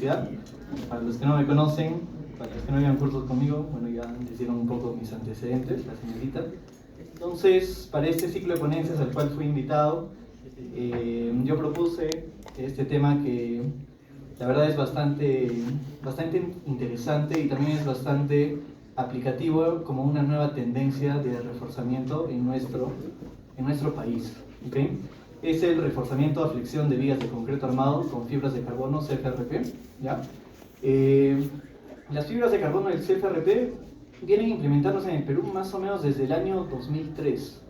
universidad. Para los que no me conocen, para los que no llevan cursos conmigo, bueno, ya les dieron un poco mis antecedentes, la señorita. Entonces, para este ciclo de ponencias al cual fui invitado, yo propuse este tema que la verdad es bastante interesante y también es bastante aplicativo como una nueva tendencia de reforzamiento en nuestro país. ¿Okay? Es el reforzamiento a flexión de vigas de concreto armado con fibras de carbono CFRP. ¿Ya? Las fibras de carbono del CFRP vienen implementándose en el Perú más o menos desde el año 2003,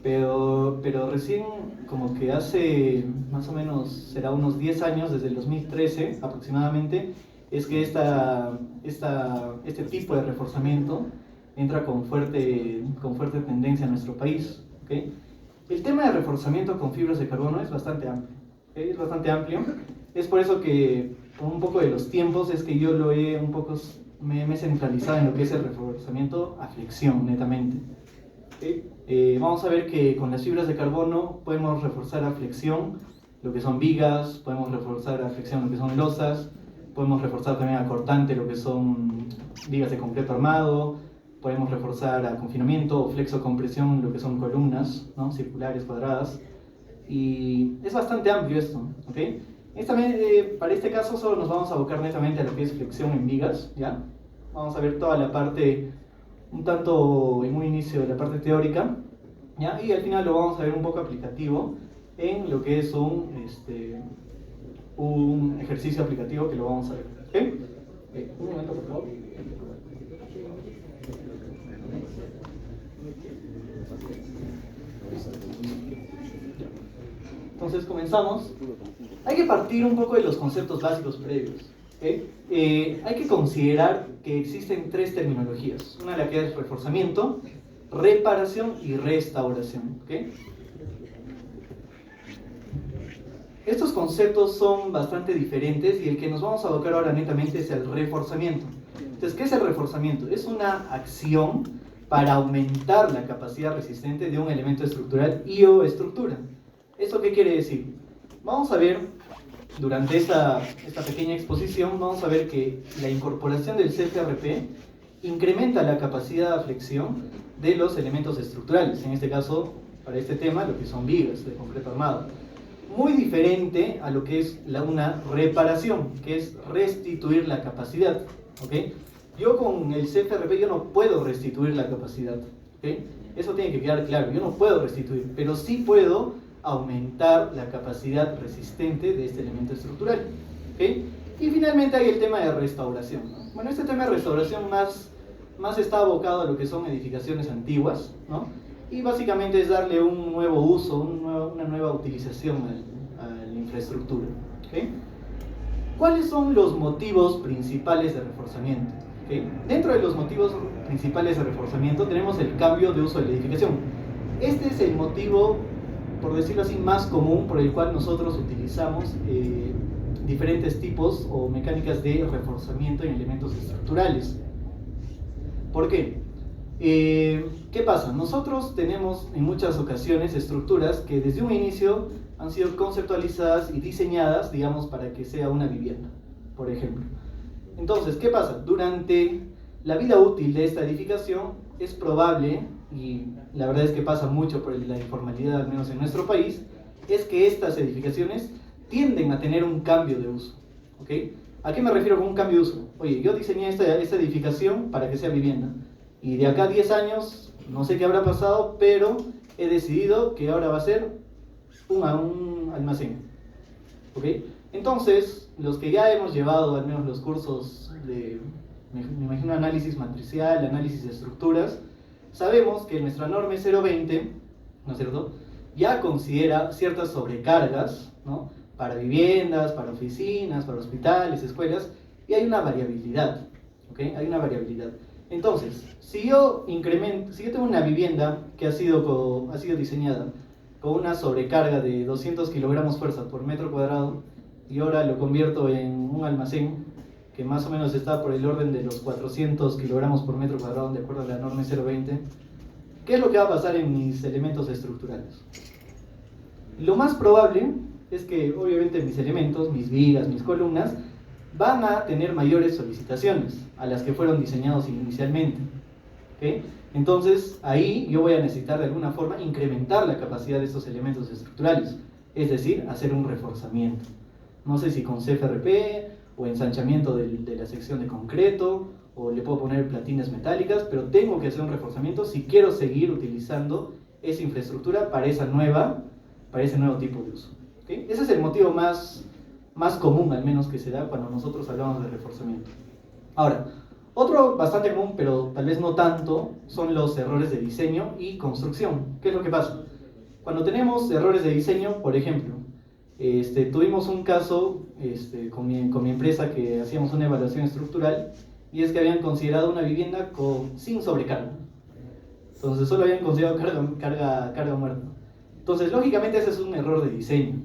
pero recién como que hace más o menos, será unos 10 años, desde el 2013 aproximadamente, es que este tipo de reforzamiento entra con fuerte tendencia en nuestro país. ¿Okay? El tema de reforzamiento con fibras de carbono es bastante amplio. ¿Okay? Es bastante amplio. Es por eso que, con un poco de los tiempos, es que yo me he centralizado en lo que es el reforzamiento a flexión, netamente. ¿Okay? Vamos a ver que con las fibras de carbono podemos reforzar a flexión lo que son vigas, podemos reforzar a flexión lo que son losas, podemos reforzar también a cortante lo que son vigas de concreto armado, podemos reforzar a confinamiento o flexocompresión lo que son columnas, ¿no? Circulares, cuadradas, y es bastante amplio esto. ¿Okay? Para este caso solo nos vamos a abocar netamente a lo que es flexión en vigas, ¿ya? Vamos a ver toda la parte, un tanto en un inicio de la parte teórica, ¿ya? Y al final lo vamos a ver un poco aplicativo en lo que es un ejercicio aplicativo que lo vamos a ver. ¿Okay? Un momento, por favor. Entonces comenzamos. Hay que partir un poco de los conceptos básicos previos. ¿Okay? Hay que considerar que existen tres terminologías. Una la que es reforzamiento, reparación y restauración. ¿Okay? Estos conceptos son bastante diferentes y el que nos vamos a abocar ahora netamente es el reforzamiento. Entonces, ¿qué es el reforzamiento? Es una acción para aumentar la capacidad resistente de un elemento estructural y o estructura. ¿Esto qué quiere decir? Vamos a ver, durante esta pequeña exposición, vamos a ver que la incorporación del CFRP incrementa la capacidad de flexión de los elementos estructurales. En este caso, para este tema, lo que son vigas de concreto armado. Muy diferente a lo que es una reparación, que es restituir la capacidad. ¿Okay? Yo con el CFRP yo no puedo restituir la capacidad. ¿Okay? Eso tiene que quedar claro, yo no puedo restituir, pero sí puedo aumentar la capacidad resistente de este elemento estructural. ¿Okay? Y finalmente hay el tema de restauración, ¿no? Bueno, este tema de restauración más está abocado a lo que son edificaciones antiguas, ¿no? Y básicamente es darle un nuevo uso, una nueva utilización a la infraestructura. ¿Okay? ¿Cuáles son los motivos principales de reforzamiento? ¿Okay? Dentro de los motivos principales de reforzamiento tenemos el cambio de uso de la edificación. Este es el motivo, por decirlo así, más común por el cual nosotros utilizamos diferentes tipos o mecánicas de reforzamiento en elementos estructurales. ¿Por qué? ¿Qué pasa? Nosotros tenemos en muchas ocasiones estructuras que desde un inicio han sido conceptualizadas y diseñadas, digamos, para que sea una vivienda, por ejemplo. Entonces, ¿qué pasa? Durante la vida útil de esta edificación es probable, y la verdad es que pasa mucho por la informalidad, al menos en nuestro país, es que estas edificaciones tienden a tener un cambio de uso. ¿Okay? ¿A qué me refiero con un cambio de uso? Oye, yo diseñé esta edificación para que sea vivienda. Y de acá a 10 años, no sé qué habrá pasado, pero he decidido que ahora va a ser un almacén. ¿Okay? Entonces, los que ya hemos llevado al menos los cursos de, me imagino, análisis matricial, análisis de estructuras, sabemos que nuestra norma 020, ¿no es cierto?, ya considera ciertas sobrecargas, ¿no?, para viviendas, para oficinas, para hospitales, escuelas, y hay una variabilidad. ¿Okay? Hay una variabilidad. Entonces, si yo tengo una vivienda que ha sido diseñada con una sobrecarga de 200 kilogramos fuerza por metro cuadrado y ahora lo convierto en un almacén que más o menos está por el orden de los 400 kilogramos por metro cuadrado de acuerdo a la norma 020, ¿qué es lo que va a pasar en mis elementos estructurales? Lo más probable es que obviamente mis elementos, mis vigas, mis columnas, van a tener mayores solicitaciones a las que fueron diseñados inicialmente. ¿Okay? Entonces, ahí yo voy a necesitar de alguna forma incrementar la capacidad de estos elementos estructurales, es decir, hacer un reforzamiento. No sé si con CFRP o ensanchamiento de la sección de concreto, o le puedo poner platinas metálicas, pero tengo que hacer un reforzamiento si quiero seguir utilizando esa infraestructura para ese nuevo tipo de uso. ¿Okay? Ese es el motivo más común, al menos, que se da cuando nosotros hablamos de reforzamiento. Ahora, otro bastante común, pero tal vez no tanto, son los errores de diseño y construcción. ¿Qué es lo que pasa? Cuando tenemos errores de diseño, por ejemplo, tuvimos un caso con mi empresa que hacíamos una evaluación estructural, y es que habían considerado una vivienda sin sobrecarga. Entonces solo habían considerado carga muerta. Entonces, lógicamente, ese es un error de diseño.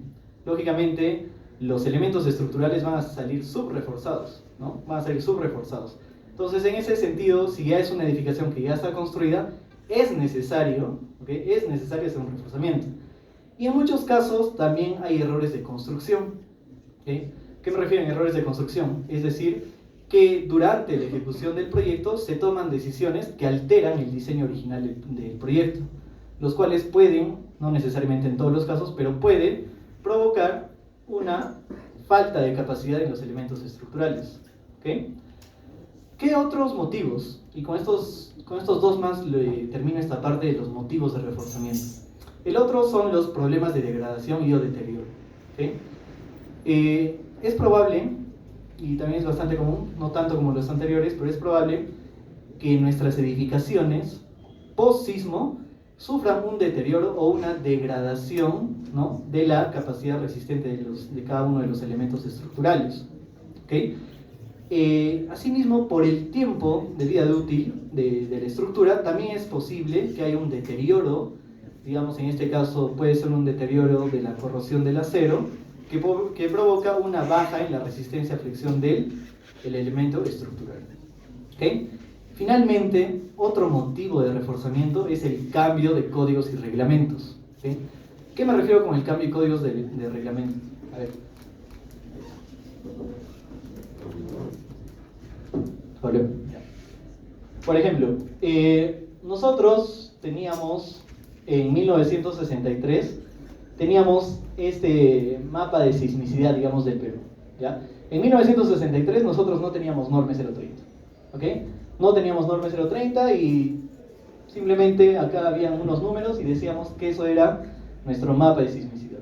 Lógicamente, los elementos estructurales van a salir subreforzados, ¿no? Van a salir subreforzados. Entonces, en ese sentido, si ya es una edificación que ya está construida, es necesario, ¿okay? Es necesario hacer un reforzamiento. Y en muchos casos también hay errores de construcción. ¿Okay? ¿Qué me refiero a errores de construcción? Es decir, que durante la ejecución del proyecto se toman decisiones que alteran el diseño original del proyecto, los cuales pueden, no necesariamente en todos los casos, pero pueden provocar una falta de capacidad en los elementos estructurales. ¿Okay? ¿Qué otros motivos? Y con estos dos más termino esta parte de los motivos de reforzamiento. El otro son los problemas de degradación y o deterioro. ¿Okay? Es probable, y también es bastante común, no tanto como los anteriores, pero es probable que nuestras edificaciones post-sismo sufran un deterioro o una degradación, ¿no?, de la capacidad resistente de cada uno de los elementos estructurales. ¿Okay? Asimismo, por el tiempo de vida útil de la estructura, también es posible que haya un deterioro, digamos, en este caso puede ser un deterioro de la corrosión del acero, que provoca una baja en la resistencia a fricción del elemento estructural. ¿Okay? Finalmente, otro motivo de reforzamiento es el cambio de códigos y reglamentos. ¿Okay? ¿Qué me refiero con el cambio de códigos de reglamento? A ver. Por ejemplo, nosotros teníamos en 1963 teníamos este mapa de sismicidad, digamos, del Perú, ¿ya? En 1963 nosotros no teníamos norma 030, ¿ok? No teníamos norma 030 y simplemente acá habían unos números y decíamos que eso era nuestro mapa de sismicidad.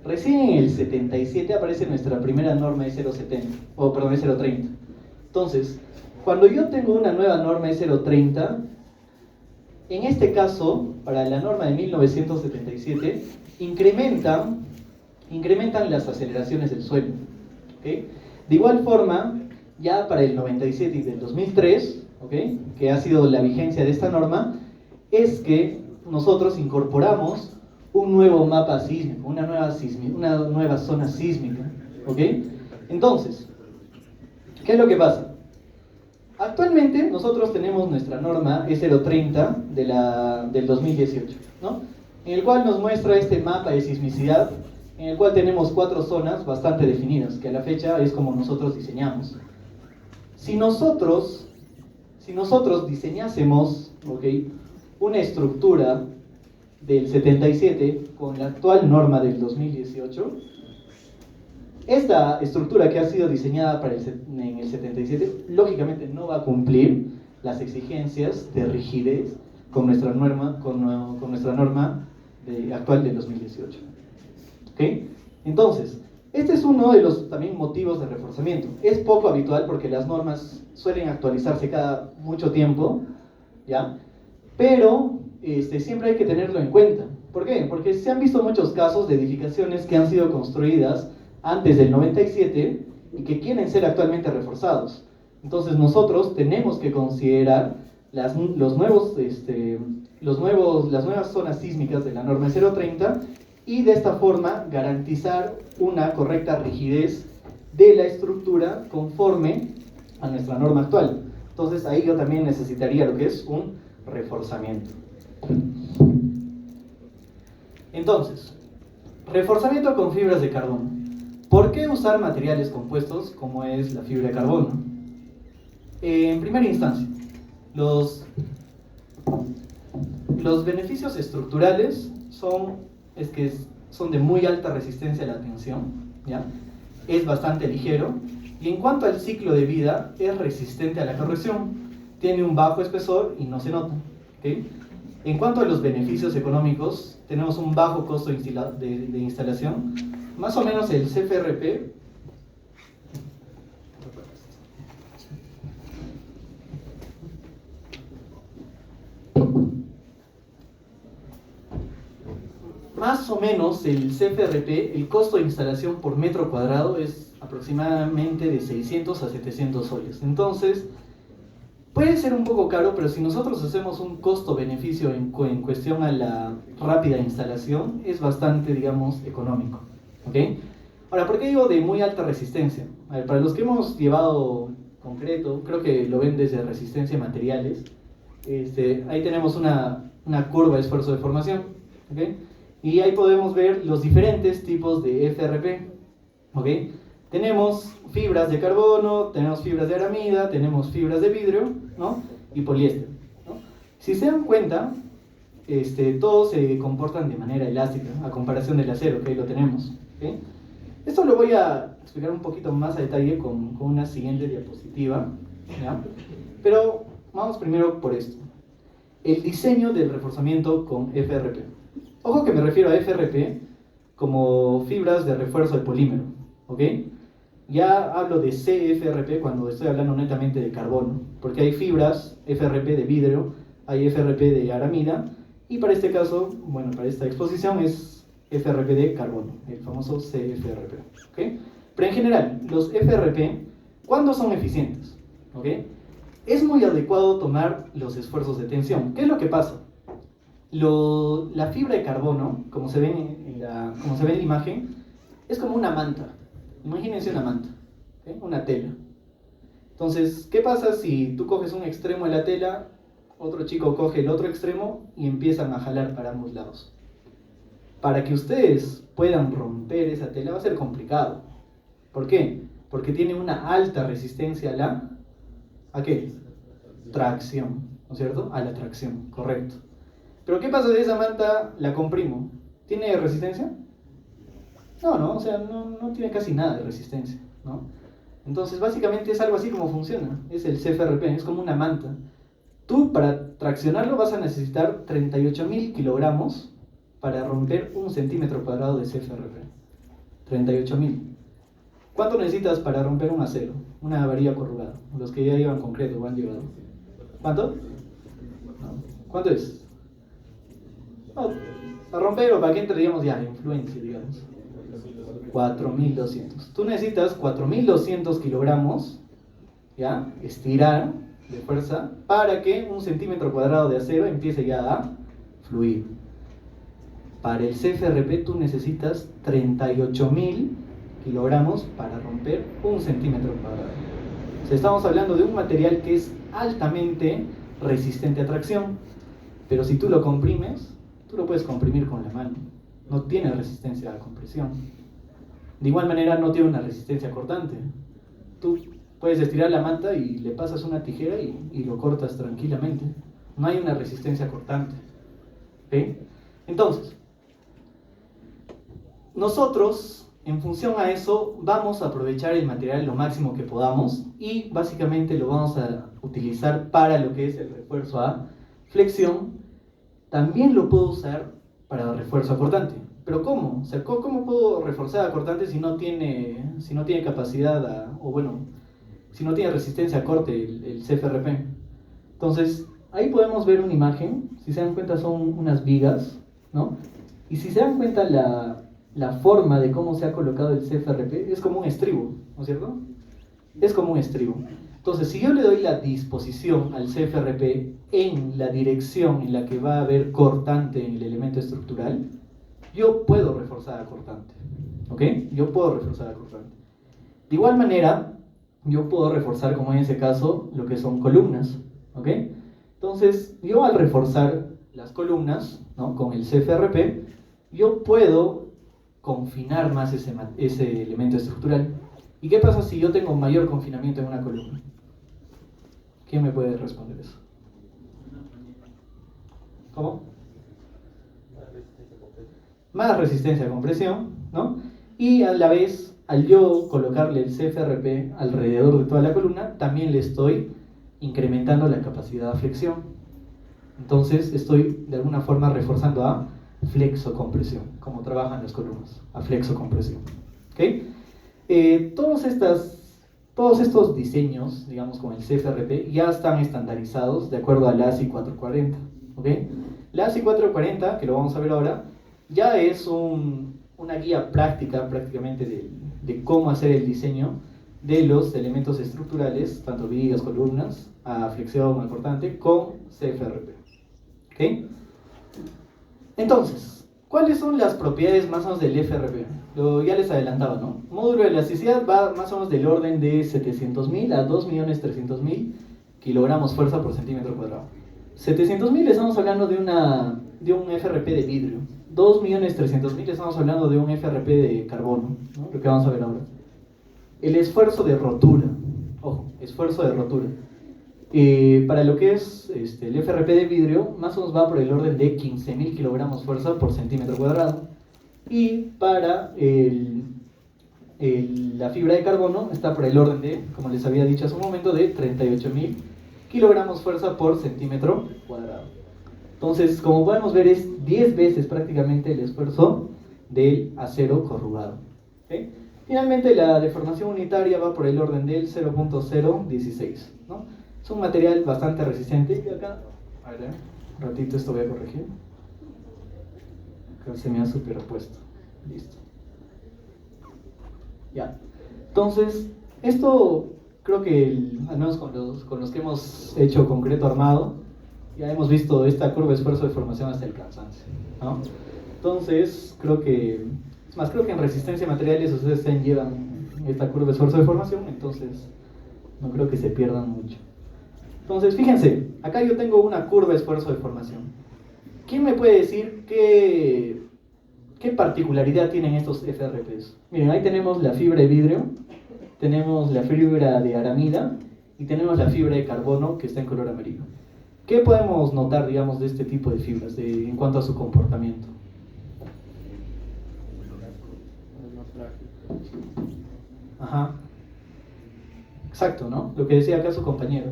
Recién en el 77 aparece nuestra primera norma de 070, o perdón, de 030. Entonces, cuando yo tengo una nueva norma de 030, en este caso, para la norma de 1977, incrementan las aceleraciones del suelo. ¿Okay? De igual forma, ya para el 97 y del 2003, ¿okay?, que ha sido la vigencia de esta norma, es que nosotros incorporamos un nuevo mapa sísmico, una nueva zona sísmica. ¿Okay? Entonces, ¿qué es lo que pasa? Actualmente nosotros tenemos nuestra norma E030 del 2018, ¿no?, en el cual nos muestra este mapa de sismicidad, en el cual tenemos 4 zonas bastante definidas, que a la fecha es como nosotros diseñamos. Si nosotros diseñásemos, ¿okay?, una estructura del 77 con la actual norma del 2018, esta estructura que ha sido diseñada en el 77, lógicamente no va a cumplir las exigencias de rigidez con nuestra norma, actual del 2018. ¿Okay? Entonces, este es uno de los también motivos de reforzamiento. Es poco habitual porque las normas suelen actualizarse cada mucho tiempo, ¿ya? Pero siempre hay que tenerlo en cuenta. ¿Por qué? Porque se han visto muchos casos de edificaciones que han sido construidas antes del 97 y que quieren ser actualmente reforzados. Entonces nosotros tenemos que considerar las nuevas zonas sísmicas de la norma 030 y de esta forma garantizar una correcta rigidez de la estructura conforme a nuestra norma actual. Entonces ahí yo también necesitaría lo que es un reforzamiento. Entonces, reforzamiento con fibras de carbono. ¿Por qué usar materiales compuestos como es la fibra de carbono? En primera instancia, los beneficios estructurales son de muy alta resistencia a la tensión, ¿ya? Es bastante ligero, y en cuanto al ciclo de vida, es resistente a la corrosión, tiene un bajo espesor y no se nota, ¿okay? En cuanto a los beneficios económicos, tenemos un bajo costo de instalación, más o menos el CFRP el costo de instalación por metro cuadrado es aproximadamente de 600 a 700 soles. Entonces, puede ser un poco caro, pero si nosotros hacemos un costo-beneficio en cuestión a la rápida instalación, es bastante, digamos, económico. ¿Okay? Ahora, ¿por qué digo de muy alta resistencia? A ver, para los que hemos llevado concreto, creo que lo ven desde resistencia a materiales, ahí tenemos una curva de esfuerzo de formación. ¿Okay? Y ahí podemos ver los diferentes tipos de FRP. ¿Okay? Tenemos fibras de carbono, tenemos fibras de aramida, tenemos fibras de vidrio, ¿no? Y poliéster, ¿no? Si se dan cuenta, todos se comportan de manera elástica a comparación del acero, que ahí lo tenemos. ¿Okay? Esto lo voy a explicar un poquito más a detalle con una siguiente diapositiva, ¿ya? Pero vamos primero por esto. El diseño del reforzamiento con FRP. Ojo que me refiero a FRP como fibras de refuerzo de polímero, ¿ok? Ya hablo de CFRP cuando estoy hablando netamente de carbono, porque hay fibras FRP de vidrio, hay FRP de aramida, y para este caso, bueno, para esta exposición es FRP de carbono, el famoso CFRP, ¿ok? Pero en general, los FRP, ¿cuándo son eficientes? ¿Ok? Es muy adecuado tomar los esfuerzos de tensión. ¿Qué es lo que pasa? La fibra de carbono, como se ve en la imagen, es como una manta. Imagínense una manta, ¿okay? Una tela. Entonces, ¿qué pasa si tú coges un extremo de la tela, otro chico coge el otro extremo y empiezan a jalar para ambos lados? Para que ustedes puedan romper esa tela va a ser complicado. ¿Por qué? Porque tiene una alta resistencia ¿a qué? Tracción, ¿no es cierto? A la tracción, correcto. Pero ¿qué pasa si esa manta la comprimo? ¿Tiene resistencia? No, o sea, no tiene casi nada de resistencia, ¿no? Entonces, básicamente es algo así como funciona. Es el CFRP, es como una manta. Tú, para traccionarlo, vas a necesitar 38.000 kilogramos para romper 1 centímetro cuadrado de CFRP. 38.000. ¿Cuánto necesitas para romper un acero? Una varilla corrugada. Los que ya llevan concreto o han llevado. ¿Cuánto? No. ¿Cuánto es? No, para romper o para que entre, digamos, ya, influencia, digamos. 4.200. Tú necesitas 4.200 kilogramos, ¿ya? Estirar de fuerza para que 1 centímetro cuadrado de acero empiece ya a fluir. Para el CFRP tú necesitas 38.000 kilogramos para romper 1 centímetro cuadrado. O sea, estamos hablando de un material que es altamente resistente a tracción, pero si tú lo comprimes, tú lo puedes comprimir con la mano. No tiene resistencia a la compresión. De igual manera no tiene una resistencia cortante. Tú puedes estirar la manta y le pasas una tijera y lo cortas tranquilamente. No hay una resistencia cortante. ¿Okay? Entonces, nosotros, en función a eso, vamos a aprovechar el material lo máximo que podamos y básicamente lo vamos a utilizar para lo que es el refuerzo a flexión. También lo puedo usar para refuerzo a cortante. ¿Pero cómo? O sea, ¿cómo puedo reforzar a cortante si no tiene capacidad si no tiene resistencia a corte el CFRP? Entonces, ahí podemos ver una imagen. Si se dan cuenta son unas vigas, ¿no? Y si se dan cuenta la forma de cómo se ha colocado el CFRP es como un estribo, ¿no es cierto? Es como un estribo. Entonces, si yo le doy la disposición al CFRP en la dirección en la que va a haber cortante en el elemento estructural, yo puedo reforzar a cortante, ¿ok? Yo puedo reforzar a cortante. De igual manera, yo puedo reforzar, como en ese caso, lo que son columnas, ¿ok? Entonces, yo al reforzar las columnas, ¿no?, con el CFRP, yo puedo confinar más ese elemento estructural. ¿Y qué pasa si yo tengo mayor confinamiento en una columna? ¿Quién me puede responder eso? ¿Cómo? Más resistencia a compresión, ¿no? Y a la vez, al yo colocarle el CFRP alrededor de toda la columna, también le estoy incrementando la capacidad de flexión. Entonces estoy de alguna forma reforzando a flexocompresión, como trabajan las columnas, a flexocompresión. ¿Okay? Todos estos diseños, digamos con el CFRP, ya están estandarizados de acuerdo a la ASI 440. ¿Okay? La ASI 440, que lo vamos a ver ahora, ya es una guía práctica prácticamente de cómo hacer el diseño de los elementos estructurales, tanto vigas, columnas, a flexión, a cortante, con CFRP. ¿Okay? Entonces, ¿cuáles son las propiedades más o menos del FRP? Ya les adelantaba, ¿no? Módulo de elasticidad va más o menos del orden de 700.000 a 2.300.000 kilogramos fuerza por centímetro cuadrado. 700.000 estamos hablando de un FRP de vidrio. 2.300.000 estamos hablando de un FRP de carbono, ¿no? Lo que vamos a ver ahora. El esfuerzo de rotura, ojo, esfuerzo de rotura. Para lo que es el FRP de vidrio, más o menos va por el orden de 15.000 kilogramos fuerza por centímetro cuadrado. Y para la fibra de carbono está por el orden de, como les había dicho hace un momento, de 38.000 kilogramos fuerza por centímetro cuadrado. Entonces, como podemos ver, es 10 veces prácticamente el esfuerzo del acero corrugado. ¿Okay? Finalmente, la deformación unitaria va por el orden del 0.016, ¿no? Es un material bastante resistente. Y acá, a ver, un ratito esto voy a corregir. Acá se me ha superpuesto. Listo. Ya. Entonces, esto creo que, al menos con los que hemos hecho concreto armado, ya hemos visto esta curva de esfuerzo de formación hasta el cansancio, ¿no? Entonces, creo que en resistencia a materiales ustedes llevan esta curva de esfuerzo de formación, entonces no creo que se pierdan mucho. Entonces, fíjense, acá yo tengo una curva de esfuerzo de formación. ¿Quién me puede decir qué particularidad tienen estos FRPs? Miren, ahí tenemos la fibra de vidrio, tenemos la fibra de aramida y tenemos la fibra de carbono que está en color amarillo. ¿Qué podemos notar, digamos, de este tipo de fibras en cuanto a su comportamiento? Ajá. Exacto, ¿no? Lo que decía acá su compañero.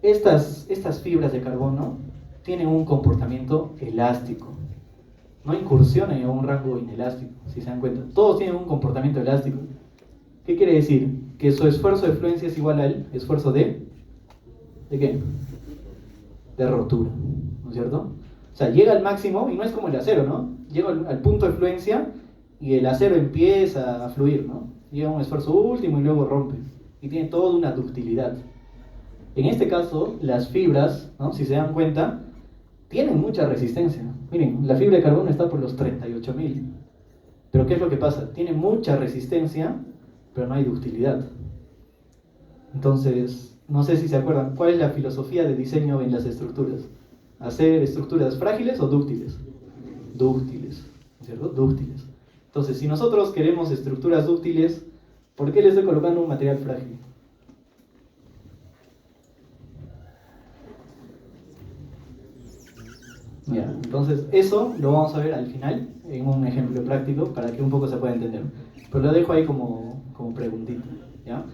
Estas fibras de carbono tienen un comportamiento elástico. No incursionan en un rango inelástico, si se dan cuenta. Todos tienen un comportamiento elástico. ¿Qué quiere decir? Que su esfuerzo de fluencia es igual al esfuerzo ¿de qué? De rotura, ¿no es cierto? O sea, llega al máximo y no es como el acero, ¿no? Llega al punto de fluencia y el acero empieza a fluir, ¿no? Llega a un esfuerzo último y luego rompe. Y tiene toda una ductilidad. En este caso, las fibras, ¿no? Si se dan cuenta, tienen mucha resistencia. Miren, la fibra de carbono está por los 38.000. Pero ¿qué es lo que pasa? Tiene mucha resistencia, pero no hay ductilidad. Entonces, no sé si se acuerdan, ¿cuál es la filosofía de diseño en las estructuras? ¿Hacer estructuras frágiles o dúctiles? Dúctiles, ¿cierto? Dúctiles. Entonces, si nosotros queremos estructuras dúctiles, ¿por qué le estoy colocando un material frágil? Ya, entonces eso lo vamos a ver al final en un ejemplo práctico para que un poco se pueda entender. Pero lo dejo ahí como preguntita, ¿ya?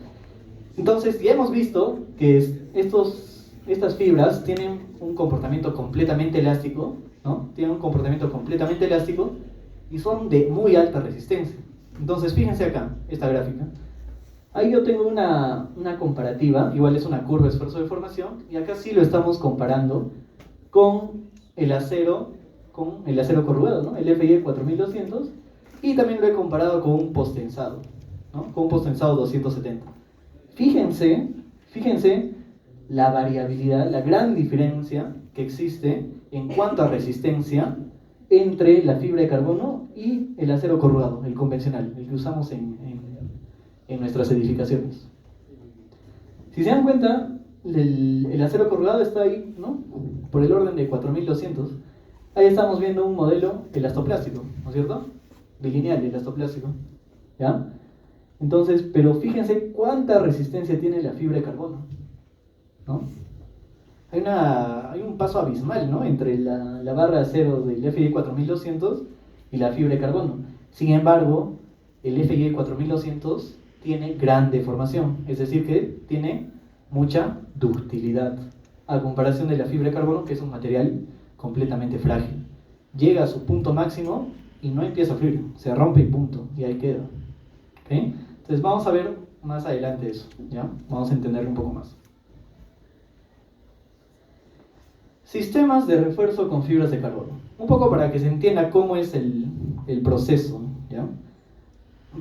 Entonces ya hemos visto que estas fibras tienen un comportamiento completamente elástico, ¿no? Tienen un comportamiento completamente elástico y son de muy alta resistencia. Entonces fíjense acá, esta gráfica. Ahí yo tengo una comparativa, igual es una curva de esfuerzo de formación, y acá sí lo estamos comparando con el acero corrugado, ¿no? El FIE 4200, y también lo he comparado con un postensado, ¿no? Con un postensado 270. Fíjense la variabilidad, la gran diferencia que existe en cuanto a resistencia entre la fibra de carbono y el acero corrugado, el convencional, el que usamos en nuestras edificaciones. Si se dan cuenta, el acero corrugado está ahí, ¿no? Por el orden de 4200. Ahí estamos viendo un modelo elastoplástico, ¿no es cierto? bilineal, el elastoplástico, ¿ya? Entonces, pero fíjense cuánta resistencia tiene la fibra de carbono, ¿no? Hay un paso abismal, ¿no?, entre la barra de acero del FY 4200 y la fibra de carbono. Sin embargo, el FY 4200 tiene gran deformación, es decir, que tiene mucha ductilidad, a comparación de la fibra de carbono, que es un material completamente frágil. Llega a su punto máximo y no empieza a fluir, se rompe y punto, y ahí queda. ¿Okay? Entonces vamos a ver más adelante eso, ¿ya? Vamos a entenderlo un poco más. Sistemas de refuerzo con fibras de carbono. Un poco para que se entienda cómo es el proceso, ¿ya?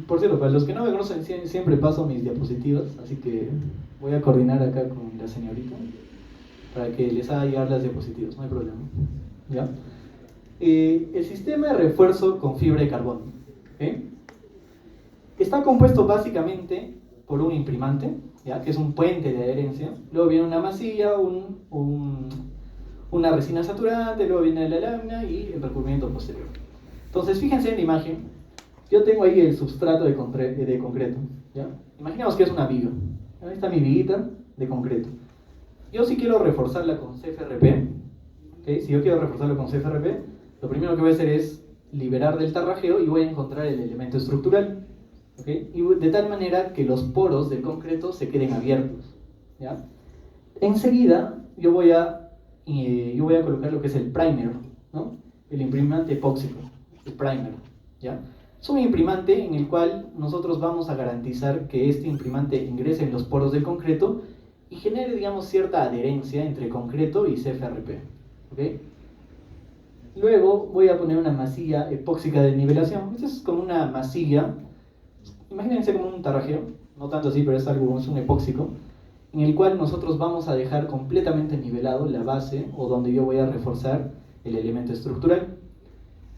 Por cierto, para los que no me conocen, siempre paso mis diapositivas, así que voy a coordinar acá con la señorita para que les haga llegar las diapositivas, no hay problema, ¿ya? El sistema de refuerzo con fibra de carbono, ¿okay? Está compuesto básicamente por un imprimante, ¿ya?, que es un puente de adherencia. Luego viene una masilla, una resina saturante, luego viene la lámina y el recubrimiento posterior. Entonces, fíjense en la imagen. Yo tengo ahí el substrato de concreto, ¿ya? Imaginemos que es una viga. Ahí está mi viguita de concreto. Yo si quiero reforzarla con CFRP, ¿okay? Si yo quiero reforzarlo con CFRP, lo primero que voy a hacer es liberar del tarrajeo y voy a encontrar el elemento estructural, ¿okay? Y de tal manera que los poros del concreto se queden abiertos, ¿ya? Enseguida yo voy a colocar lo que es el primer, ¿no?, el imprimante epóxico, el primer, ¿ya? Es un imprimante en el cual nosotros vamos a garantizar que este imprimante ingrese en los poros del concreto y genere, digamos, cierta adherencia entre concreto y CFRP, ¿okay? Luego voy a poner una masilla epóxica de nivelación. Esta es como una masilla, imagínense como un tarrajeo, no tanto así, pero es un epóxico, en el cual nosotros vamos a dejar completamente nivelado la base o donde yo voy a reforzar el elemento estructural.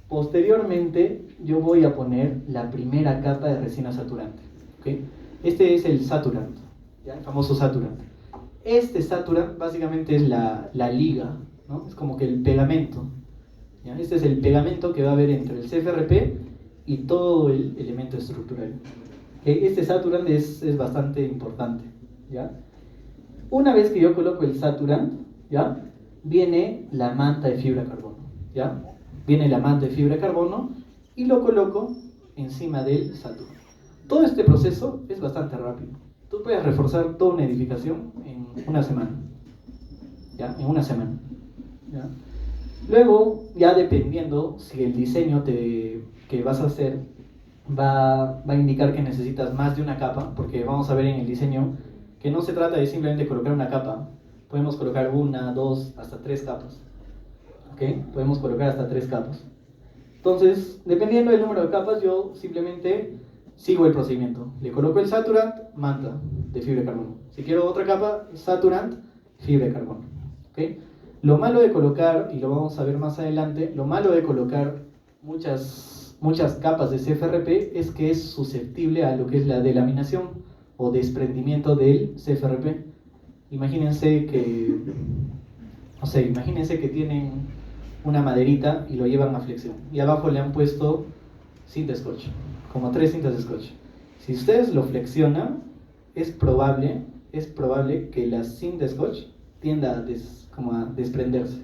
Posteriormente yo voy a poner la primera capa de resina saturante, ¿okay? Este es el saturant, ¿ya?, el famoso saturant. Este saturant básicamente es la liga, ¿no?, es como que el pegamento, ¿ya? Este es el pegamento que va a haber entre el CFRP y todo el elemento estructural. Este saturant es bastante importante, ¿ya? Una vez que yo coloco el saturant, ¿ya?, viene la manta de fibra de carbono, ¿ya? Viene la manta de fibra de carbono y lo coloco encima del saturant. Todo este proceso es bastante rápido. Tú puedes reforzar toda una edificación en una semana, ¿ya? En una semana, ¿ya? Luego, ya dependiendo si el diseño que vas a hacer va a indicar que necesitas más de una capa, porque vamos a ver en el diseño que no se trata de simplemente colocar una capa. Podemos colocar una, dos, hasta tres capas, ¿okay? Podemos colocar hasta tres capas. Entonces, dependiendo del número de capas, yo simplemente sigo el procedimiento. Le coloco el saturant, manta de fibra de carbono. Si quiero otra capa, saturant, fibra de carbono, ¿okay? Lo malo de colocar, y lo vamos a ver más adelante, lo malo de colocar muchas capas de CFRP es que es susceptible a lo que es la delaminación o desprendimiento del CFRP. Imagínense que tienen una maderita y lo llevan a flexión y abajo le han puesto cinta scotch, como 3 cintas de scotch. Si ustedes lo flexionan, es probable que la cinta scotch tienda como a desprenderse,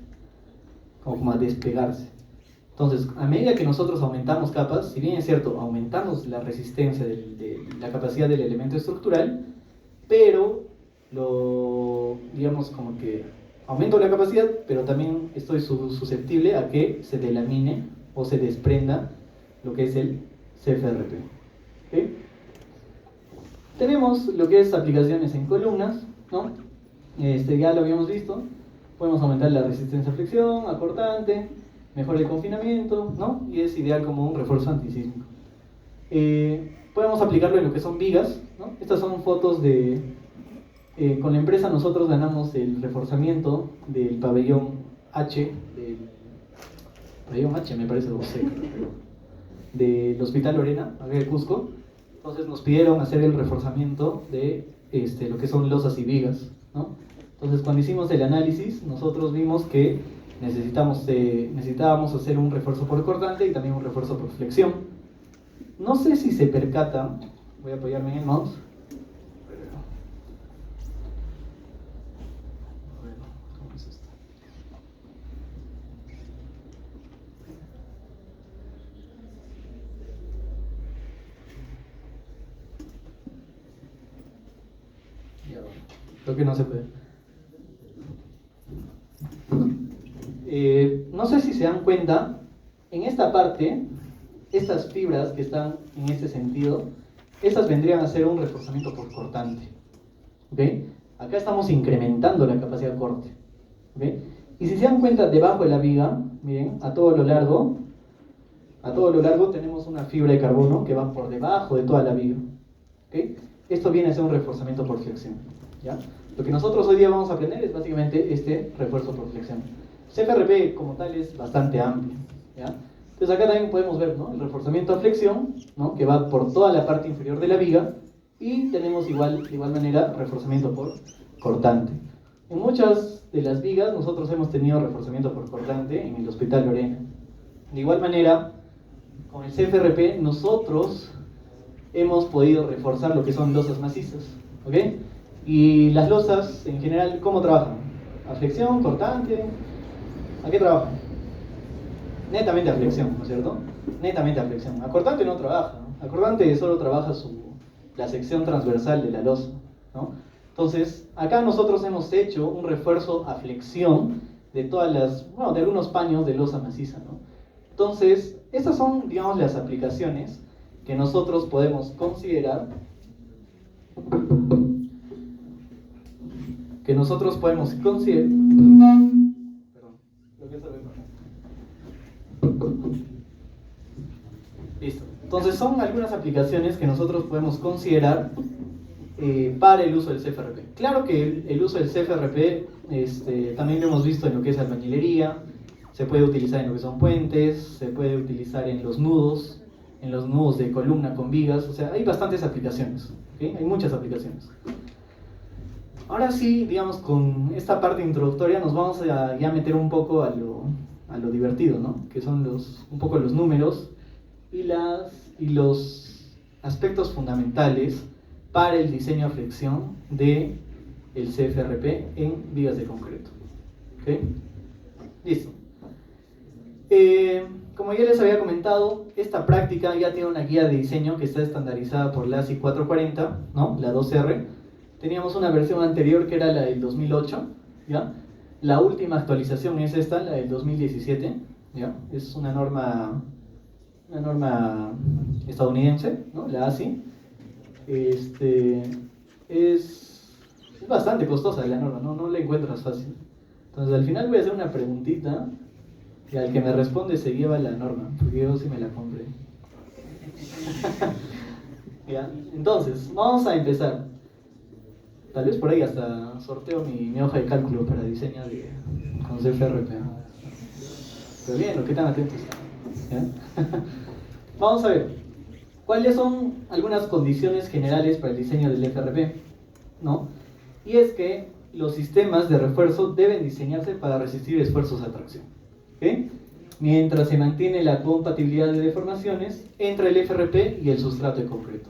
como a despegarse. Entonces, a medida que nosotros aumentamos capas, si bien es cierto, aumentamos la resistencia de la capacidad del elemento estructural, pero digamos como que aumento la capacidad, pero también estoy susceptible a que se delamine o se desprenda lo que es el CFRP, ¿okay? Tenemos lo que es aplicaciones en columnas, ¿no? Ya lo habíamos visto. Podemos aumentar la resistencia a fricción, acortante, mejora el confinamiento, ¿no? Y es ideal como un refuerzo antisísmico. Podemos aplicarlo en lo que son vigas, ¿no? Estas son fotos con la empresa nosotros ganamos el reforzamiento del pabellón H, me parece, o C, del Hospital Lorena, acá de Cusco. Entonces nos pidieron hacer el reforzamiento de lo que son losas y vigas, ¿no? Entonces cuando hicimos el análisis, nosotros vimos que necesitábamos hacer un refuerzo por cortante y también un refuerzo por flexión. No sé si se percatan, voy a apoyarme en el mouse. ¿Cómo es esto? Creo que no se puede. No sé si se dan cuenta, en esta parte, estas fibras que están en este sentido, estas vendrían a ser un reforzamiento por cortante. ¿Okay? Acá estamos incrementando la capacidad de corte. ¿Okay? Y si se dan cuenta, debajo de la viga, miren, a todo lo largo tenemos una fibra de carbono que va por debajo de toda la viga. ¿Okay? Esto viene a ser un reforzamiento por flexión. ¿Ya? Lo que nosotros hoy día vamos a aprender es básicamente este refuerzo por flexión. CFRP como tal es bastante amplio. ¿Ya? Entonces acá también podemos ver, ¿no?, el reforzamiento a flexión, ¿no?, que va por toda la parte inferior de la viga, y tenemos de igual manera reforzamiento por cortante. En muchas de las vigas nosotros hemos tenido reforzamiento por cortante en el Hospital Lorena. De igual manera, con el CFRP nosotros hemos podido reforzar lo que son losas macizas. ¿Ok? Y las losas en general, ¿cómo trabajan? ¿A flexión, cortante? ¿A qué trabajan? Netamente a flexión, ¿no es cierto? Netamente a flexión. A cortante no trabaja, ¿no? A cortante solo trabaja la sección transversal de la losa, ¿no? Entonces, acá nosotros hemos hecho un refuerzo a flexión de de algunos paños de losa maciza, ¿no? Entonces, estas son, digamos, las aplicaciones que nosotros podemos considerar, Listo. Entonces son algunas aplicaciones que nosotros podemos considerar para el uso del CFRP. Claro que el uso del CFRP también lo hemos visto en lo que es albañilería, se puede utilizar en lo que son puentes, se puede utilizar en los nudos de columna con vigas, o sea, hay bastantes aplicaciones, ¿okay? Hay muchas aplicaciones. Ahora sí, digamos, con esta parte introductoria nos vamos a ya meter un poco a lo divertido, ¿no? Que son un poco los números y los aspectos fundamentales para el diseño a flexión del CFRP en vigas de concreto. ¿Okay? Listo. Como ya les había comentado, esta práctica ya tiene una guía de diseño que está estandarizada por la ASI 440, ¿no? La 2R. Teníamos una versión anterior que era la del 2008, ¿ya? La última actualización es esta, la del 2017, ¿ya? Es una norma estadounidense, ¿no? La ASI. Es bastante costosa la norma, no la encuentras fácil. Entonces al final voy a hacer una preguntita y al que me responde se lleva la norma, porque yo sí me la compré. ¿Ya? Entonces, vamos a empezar. Tal vez por ahí hasta sorteo mi hoja de cálculo para diseño con CFRP. Pero bien, ¿qué tan atentos están? Vamos a ver, ¿cuáles son algunas condiciones generales para el diseño del FRP? ¿No? Y es que los sistemas de refuerzo deben diseñarse para resistir esfuerzos de tracción. ¿Okay? Mientras se mantiene la compatibilidad de deformaciones entre el FRP y el sustrato de concreto.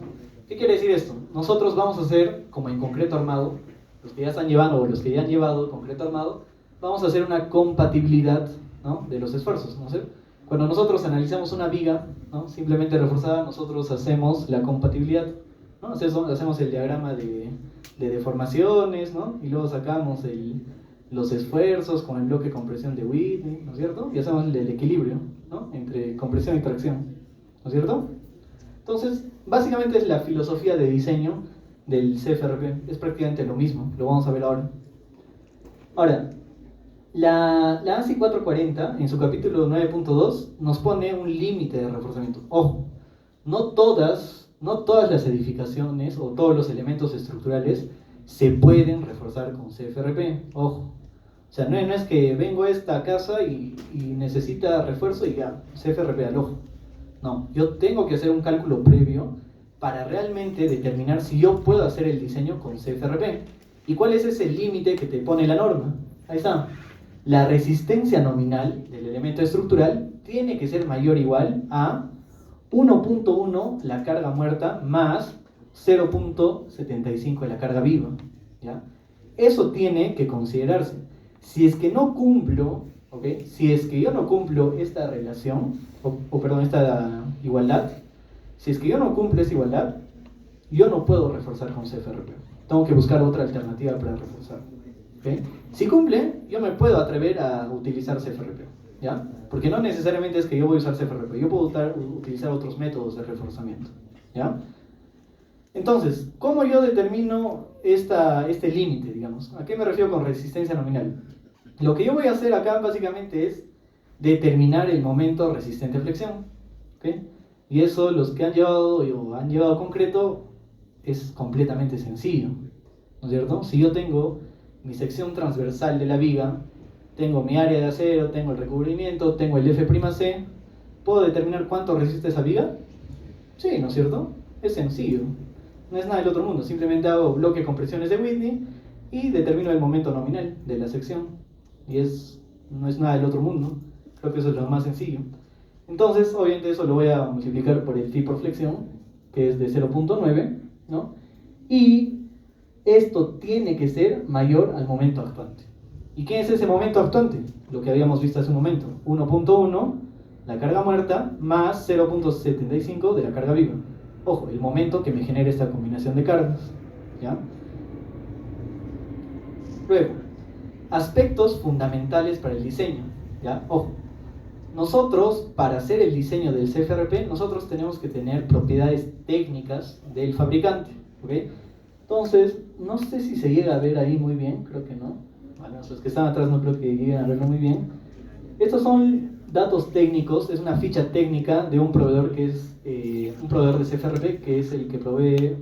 ¿Qué quiere decir esto? Nosotros vamos a hacer, como en concreto armado, los que ya están llevando o los que ya han llevado concreto armado, vamos a hacer una compatibilidad, ¿no?, de los esfuerzos, ¿no? Cuando nosotros analizamos una viga, ¿no?, simplemente reforzada, nosotros hacemos la compatibilidad, ¿no? Hacemos el diagrama de deformaciones, ¿no?, y luego sacamos los esfuerzos con el bloque de compresión de Whitney, ¿no es cierto? Y hacemos el equilibrio, ¿no?, entre compresión y tracción, ¿no es cierto? Entonces, básicamente es la filosofía de diseño del CFRP, es prácticamente lo mismo, lo vamos a ver ahora. Ahora, la ANSI 440, en su capítulo 9.2, nos pone un límite de reforzamiento. Ojo, no todas las edificaciones o todos los elementos estructurales se pueden reforzar con CFRP, ojo. O sea, no es que vengo a esta casa y necesita refuerzo y ya, CFRP al ojo. No, yo tengo que hacer un cálculo previo para realmente determinar si yo puedo hacer el diseño con CFRP. ¿Y cuál es ese límite que te pone la norma? Ahí está. La resistencia nominal del elemento estructural tiene que ser mayor o igual a 1.1 la carga muerta más 0.75 de la carga viva, ¿ya? Eso tiene que considerarse. Si es que no cumplo, ¿okay? Si es que yo no cumplo esta relación, perdón, esta igualdad, si es que yo no cumplo esa igualdad, yo no puedo reforzar con CFRP. Tengo que buscar otra alternativa para reforzar. ¿Okay? Si cumple, yo me puedo atrever a utilizar CFRP, ¿ya? Porque no necesariamente es que yo voy a usar CFRP, yo puedo utilizar otros métodos de reforzamiento, ¿ya? Entonces, ¿cómo yo determino este límite, digamos? ¿A qué me refiero con resistencia nominal? Lo que yo voy a hacer acá básicamente es determinar el momento resistente a flexión, ¿okay? Y eso, los que han llevado concreto, es completamente sencillo, ¿no es cierto? Si yo tengo mi sección transversal de la viga, tengo mi área de acero, tengo el recubrimiento, tengo el F'C, ¿puedo determinar cuánto resiste esa viga? Sí, ¿no es cierto? Es sencillo, no es nada del otro mundo, simplemente hago bloque con presiones de Whitney y determino el momento nominal de la sección, y no es nada del otro mundo. Creo que eso es lo más sencillo. Entonces, obviamente eso lo voy a multiplicar por el phi por flexión, que es de 0.9, ¿no? Y esto tiene que ser mayor al momento actuante. ¿Y qué es ese momento actuante? Lo que habíamos visto hace un momento. 1.1, la carga muerta, más 0.75 de la carga viva. Ojo, el momento que me genera esta combinación de cargas, ¿ya? Luego, aspectos fundamentales para el diseño, ¿ya? Ojo, nosotros, para hacer el diseño del CFRP, nosotros tenemos que tener propiedades técnicas del fabricante, ¿ok? Entonces, no sé si se llega a ver ahí muy bien, creo que no. Bueno, los que están atrás no creo que lleguen a verlo muy bien. Estos son datos técnicos, es una ficha técnica de un proveedor que es un proveedor de CFRP, que es el que provee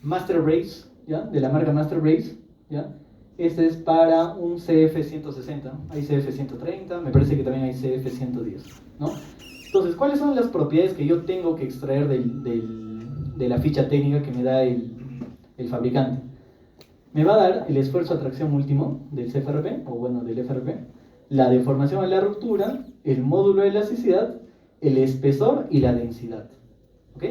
Master Brace, ¿ya? De la marca Master Brace, ¿ya? Este es para un CF160, hay CF130, me parece que también hay CF110, ¿no? Entonces, ¿cuáles son las propiedades que yo tengo que extraer de la ficha técnica que me da el fabricante? Me va a dar el esfuerzo de atracción último del CFRP, o bueno, del FRP, la deformación a la ruptura, el módulo de elasticidad, el espesor y la densidad, ¿ok?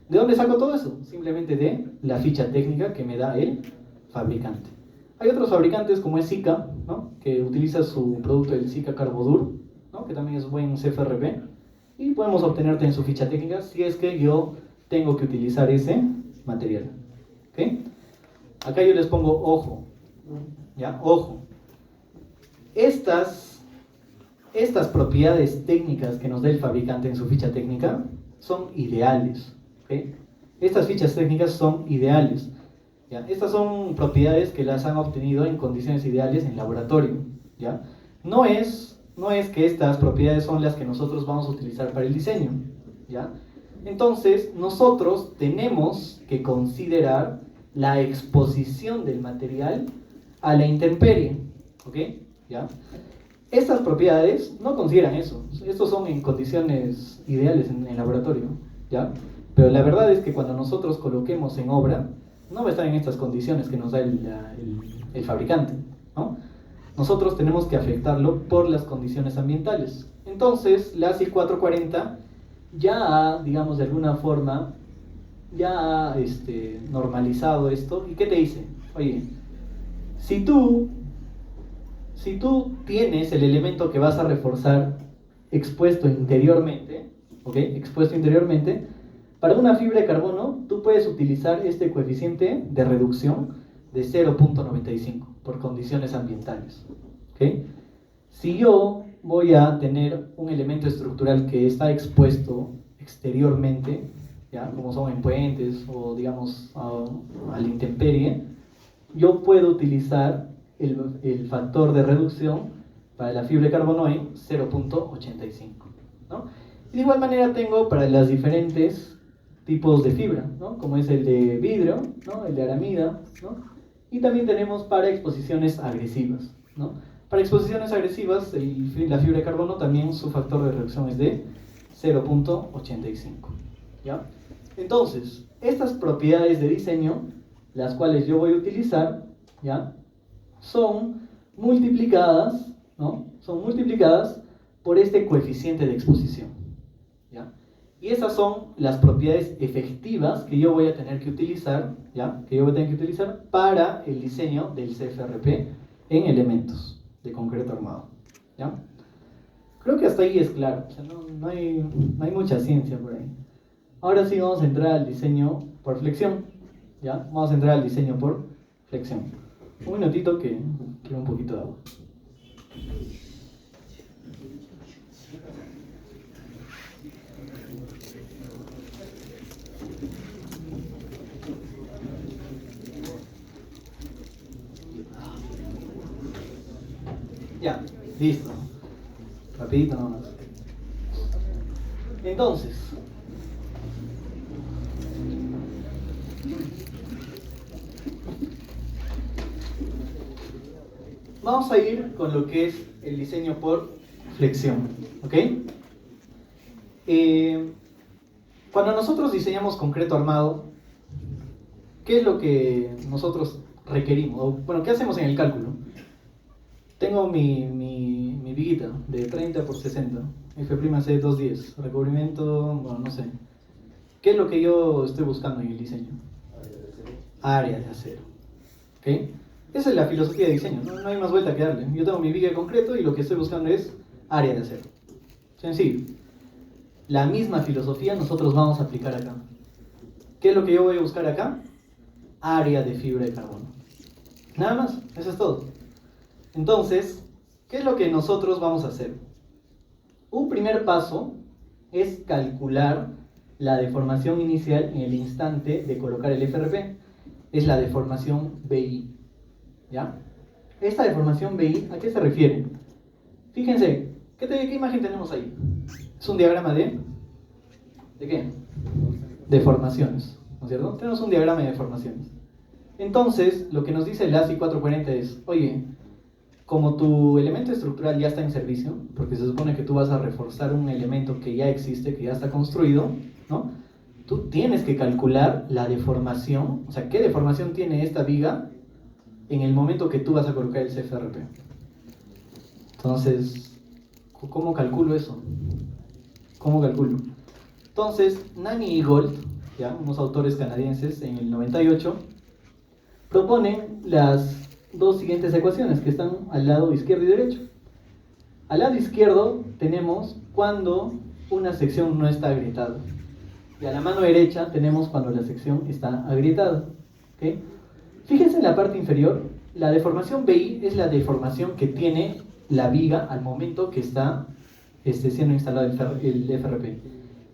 ¿De dónde saco todo eso? Simplemente de la ficha técnica que me da el fabricante. Hay otros fabricantes como es Sika, ¿no? Que utiliza su producto, el Sika Carbodur, ¿no? Que también es buen CFRP, y podemos obtenerte en su ficha técnica si es que yo tengo que utilizar ese material, ¿ok? Acá yo les pongo ojo, ¿ya? Ojo. Estas propiedades técnicas que nos da el fabricante en su ficha técnica son ideales, ¿ok? Estas fichas técnicas son ideales. ¿Ya? Estas son propiedades que las han obtenido en condiciones ideales en laboratorio, ¿ya? No es que estas propiedades son las que nosotros vamos a utilizar para el diseño, ¿ya? Entonces, nosotros tenemos que considerar la exposición del material a la intemperie, ¿ok? ¿Ya? Estas propiedades no consideran eso. Estos son en condiciones ideales en laboratorio, ¿ya? Pero la verdad es que cuando nosotros coloquemos en obra, no va a estar en estas condiciones que nos da el fabricante, ¿no? Nosotros tenemos que afectarlo por las condiciones ambientales. Entonces, la ASI 440 ya ha, digamos, de alguna forma, ya ha normalizado esto. ¿Y qué te dice? Oye, si tú tienes el elemento que vas a reforzar expuesto interiormente, ¿ok? Expuesto interiormente, para una fibra de carbono, tú puedes utilizar este coeficiente de reducción de 0.95 por condiciones ambientales, ¿okay? Si yo voy a tener un elemento estructural que está expuesto exteriormente, ¿ya? Como son en puentes o digamos a la intemperie, yo puedo utilizar el factor de reducción para la fibra de carbono en 0.85, ¿no? Y de igual manera tengo para las diferentes tipos de fibra, ¿no? Como es el de vidrio, ¿no? El de aramida, ¿no? Y también tenemos para exposiciones agresivas, ¿no? Para exposiciones agresivas, la fibra de carbono también su factor de reducción es de 0.85, ¿ya? Entonces, estas propiedades de diseño, las cuales yo voy a utilizar, ¿ya? Son multiplicadas, ¿no? Son multiplicadas por este coeficiente de exposición, ¿ya? Y esas son las propiedades efectivas que yo voy a tener que utilizar, ¿ya? Que yo voy a tener que utilizar para el diseño del CFRP en elementos de concreto armado, ¿ya? Creo que hasta ahí es claro, o sea, no hay mucha ciencia por ahí. Ahora sí vamos a entrar al diseño por flexión, ¿ya? Vamos a entrar al diseño por flexión. Un minutito que quiero un poquito de agua. Ya, listo. Rapidito nomás. Entonces, vamos a ir con lo que es el diseño por flexión, ¿ok? Cuando nosotros diseñamos concreto armado, ¿qué es lo que nosotros requerimos? O, bueno, ¿qué hacemos en el cálculo? Tengo mi viguita de 30 por 60, F'C 210, recubrimiento, bueno, no sé. ¿Qué es lo que yo estoy buscando en el diseño? Área de acero. ¿Ok? Esa es la filosofía de diseño, no hay más vuelta que darle. Yo tengo mi viga de concreto y lo que estoy buscando es área de acero. Sencillo. La misma filosofía nosotros vamos a aplicar acá. ¿Qué es lo que yo voy a buscar acá? Área de fibra de carbono. Nada más, eso es todo. Entonces, ¿qué es lo que nosotros vamos a hacer? Un primer paso es calcular la deformación inicial en el instante de colocar el FRP. Es la deformación BI. ¿Ya? Esta deformación BI, ¿a qué se refiere? Fíjense, ¿qué imagen tenemos ahí? Es un diagrama ¿de qué? Deformaciones, ¿no es cierto? Tenemos un diagrama de deformaciones. Entonces, lo que nos dice el ASI 440 es, oye, como tu elemento estructural ya está en servicio, porque se supone que tú vas a reforzar un elemento que ya existe, que ya está construido, ¿no? Tú tienes que calcular la deformación, o sea, ¿qué deformación tiene esta viga en el momento que tú vas a colocar el CFRP? Entonces, ¿cómo calculo eso? ¿Cómo calculo? Entonces, Nani y Gold, ¿ya? Unos autores canadienses en el 98, proponen las dos siguientes ecuaciones que están al lado izquierdo y derecho. Al lado izquierdo tenemos cuando una sección no está agrietada. Y a la mano derecha tenemos cuando la sección está agrietada. ¿Okay? Fíjense en la parte inferior, la deformación BI es la deformación que tiene la viga al momento que está siendo instalado el FRP.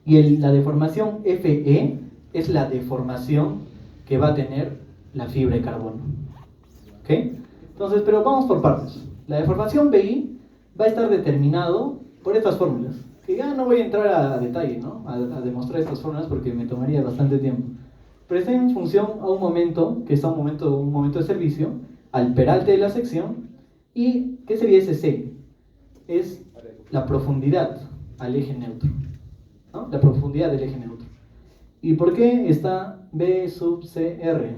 Y la deformación FE es la deformación que va a tener la fibra de carbono. ¿Ok? Entonces, pero vamos por partes. La deformación BI va a estar determinado por estas fórmulas, que ya no voy a entrar a detalle, ¿no? a demostrar estas fórmulas porque me tomaría bastante tiempo. Pero está en función a un momento, que está un momento de servicio, al peralte de la sección, y ¿qué sería ese C? Es la profundidad al eje neutro, ¿no? La profundidad del eje neutro. ¿Y por qué está B sub CR?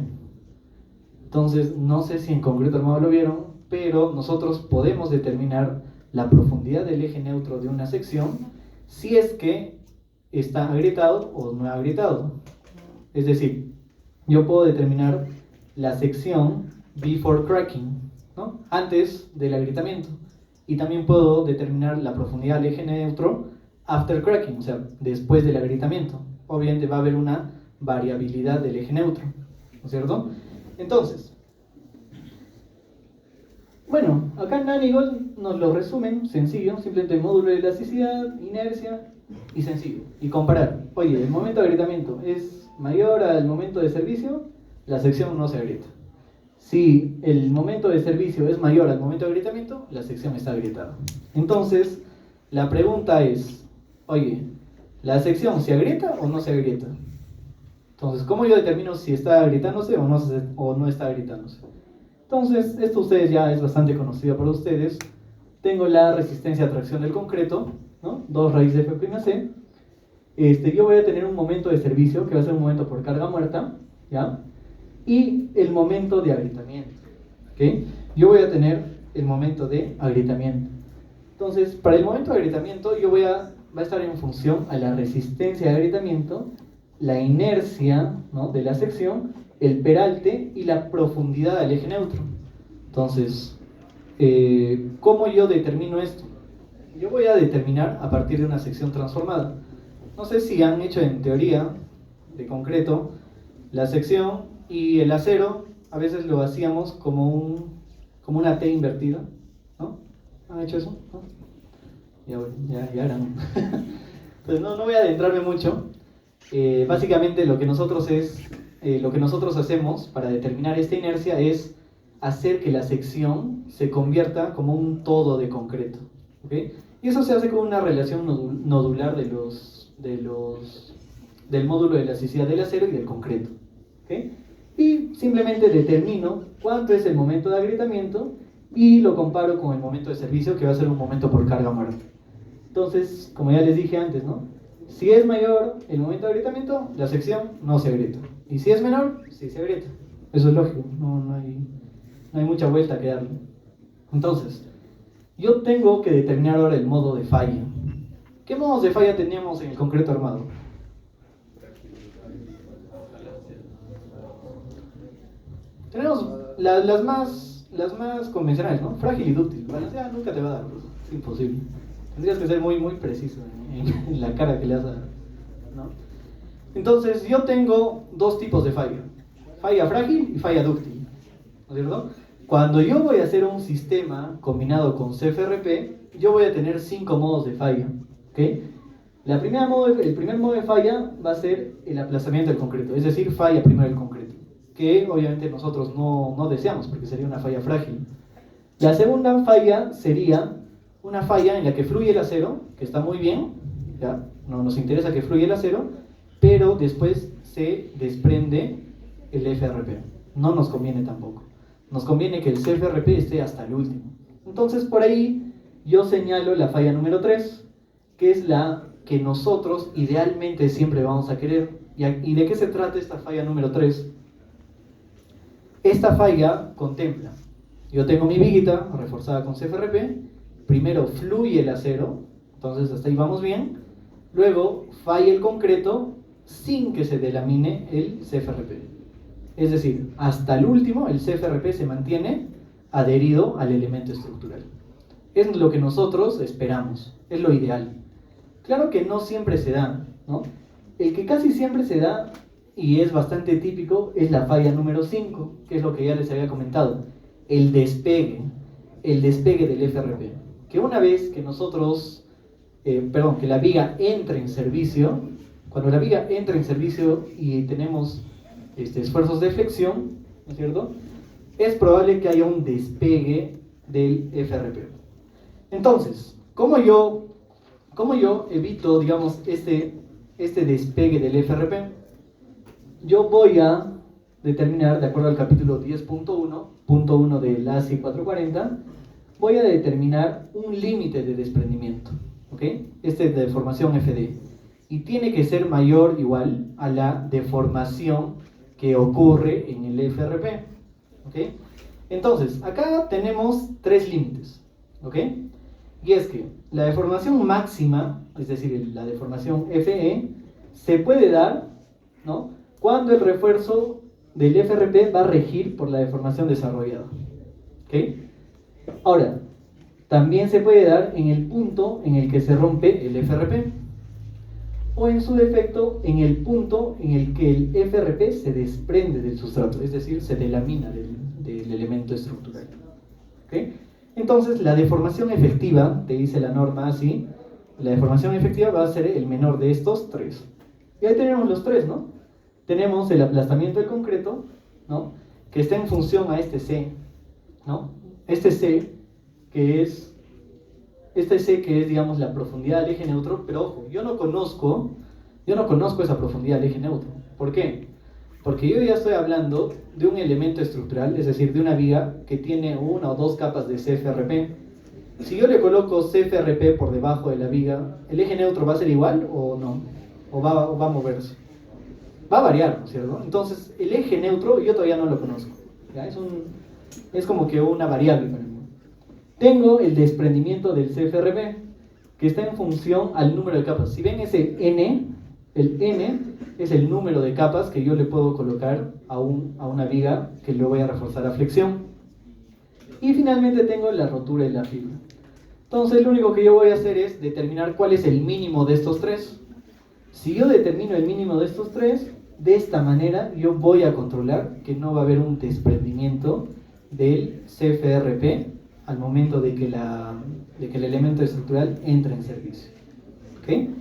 Entonces, no sé si en concreto armado lo vieron, pero nosotros podemos determinar la profundidad del eje neutro de una sección si es que está agrietado o no agrietado. Es decir, yo puedo determinar la sección before cracking, ¿no? Antes del agrietamiento. Y también puedo determinar la profundidad del eje neutro after cracking, o sea, después del agrietamiento. Obviamente va a haber una variabilidad del eje neutro, ¿no es cierto? Entonces, bueno, acá Nani y Gold nos lo resumen, sencillo, simplemente módulo de elasticidad, inercia y sencillo. Y comparar, oye, el momento de agrietamiento es mayor al momento de servicio, la sección no se agrieta. Si el momento de servicio es mayor al momento de agrietamiento, la sección está agrietada. Entonces, la pregunta es, oye, ¿la sección se agrieta o no se agrieta? Entonces, ¿cómo yo determino si está agrietándose o no está agrietándose? Entonces, esto ustedes ya es bastante conocido por ustedes. Tengo la resistencia a tracción del concreto, ¿no? 2 raíz de F'C. Yo voy a tener un momento de servicio, que va a ser un momento por carga muerta, ¿ya? Y el momento de agrietamiento, ¿ok? Yo voy a tener el momento de agrietamiento. Entonces, para el momento de agrietamiento, yo voy a va a estar en función a la resistencia de agrietamiento, la inercia, ¿no?, de la sección, el peralte y la profundidad del eje neutro. Entonces, ¿cómo yo determino esto? Yo voy a determinar a partir de una sección transformada. No sé si han hecho en teoría de concreto la sección y el acero, a veces lo hacíamos como una T invertida, ¿no? ¿Han hecho eso? ¿No? Ya harán. Entonces no voy a adentrarme mucho. Básicamente lo que nosotros hacemos para determinar esta inercia es hacer que la sección se convierta como un todo de concreto, ¿okay? Y eso se hace con una relación nodular del módulo de elasticidad del acero y del concreto, ¿okay? Y simplemente determino cuánto es el momento de agrietamiento y lo comparo con el momento de servicio, que va a ser un momento por carga muerta. Entonces, como ya les dije antes, ¿no?, si es mayor el momento de agrietamiento, la sección no se agrieta. Y si es menor, sí se agrieta. Eso es lógico, no hay mucha vuelta que darle. Entonces, yo tengo que determinar ahora el modo de falla. ¿Qué modos de falla teníamos en el concreto armado? Tenemos las más convencionales, ¿no? Frágil y dúctil. Balanceada nunca te va a dar, pues, es imposible. Tendrías que ser muy, muy preciso en la cara que le vas a dar, ¿no? Entonces, yo tengo dos tipos de falla: falla frágil y falla dúctil, ¿no es cierto? Cuando yo voy a hacer un sistema combinado con CFRP, yo voy a tener 5 modos de falla, ¿ok? El primer modo de falla va a ser el aplazamiento del concreto, es decir, falla primero el concreto, que obviamente nosotros no deseamos porque sería una falla frágil. La segunda falla sería una falla en la que fluye el acero, que está muy bien, ¿ya? No nos interesa que fluya el acero, pero después se desprende el FRP. No nos conviene tampoco. Nos conviene que el CFRP esté hasta el último. Entonces, por ahí yo señalo la falla número 3, que es la que nosotros idealmente siempre vamos a querer. ¿Y de qué se trata esta falla número 3? Esta falla contempla: yo tengo mi viguita reforzada con CFRP, primero fluye el acero, entonces hasta ahí vamos bien, luego falla el concreto sin que se delamine el CFRP. Es decir, hasta el último el CFRP se mantiene adherido al elemento estructural. Es lo que nosotros esperamos, es lo ideal. Claro que no siempre se da, ¿no? El que casi siempre se da, y es bastante típico, es la falla número 5, que es lo que ya les había comentado, el despegue del FRP. Que una vez que que la viga entre en servicio, cuando la viga entra en servicio y tenemos esfuerzos de flexión, ¿no es cierto?, es probable que haya un despegue del FRP. Entonces, ¿cómo yo evito, digamos, este despegue del FRP? Yo voy a determinar, de acuerdo al capítulo 10.1 del ASI 440, voy a determinar un límite de desprendimiento, ¿ok? Este es de deformación FD, y tiene que ser mayor o igual a la deformación que ocurre en el FRP, ¿ok? Entonces, acá tenemos 3 límites, ¿ok? Y es que la deformación máxima, es decir, la deformación FE, se puede dar, ¿no?, cuando el refuerzo del FRP va a regir por la deformación desarrollada, ¿ok? Ahora, también se puede dar en el punto en el que se rompe el FRP, o en su defecto en el punto en el que el FRP se desprende del sustrato, es decir, se delamina del elemento estructural, ¿okay? Entonces, la deformación efectiva, te dice la norma así, la deformación efectiva va a ser el menor de estos 3. Y ahí tenemos los 3, ¿no? Tenemos el aplastamiento del concreto, ¿no?, que está en función a este C, ¿no? Este C que es, digamos, la profundidad del eje neutro, pero ojo, yo no conozco esa profundidad del eje neutro. ¿Por qué? Porque yo ya estoy hablando de un elemento estructural, es decir, de una viga que tiene 1 o 2 capas de CFRP. Si yo le coloco CFRP por debajo de la viga, ¿el eje neutro va a ser igual o no? ¿O va a moverse? Va a variar, ¿no es cierto? Entonces, el eje neutro yo todavía no lo conozco, ¿ya? Es como que una variable para mí. Tengo el desprendimiento del CFRP. que está en función al número de capas. Si ven ese n, el n es el número de capas que yo le puedo colocar a una viga que lo voy a reforzar a flexión. Y finalmente tengo la rotura de la fibra. Entonces lo único que yo voy a hacer es determinar cuál es el mínimo de estos tres. Si yo determino el mínimo de estos tres, de esta manera yo voy a controlar que no va a haber un desprendimiento del CFRP al momento de que el elemento estructural entre en servicio. ¿Okay?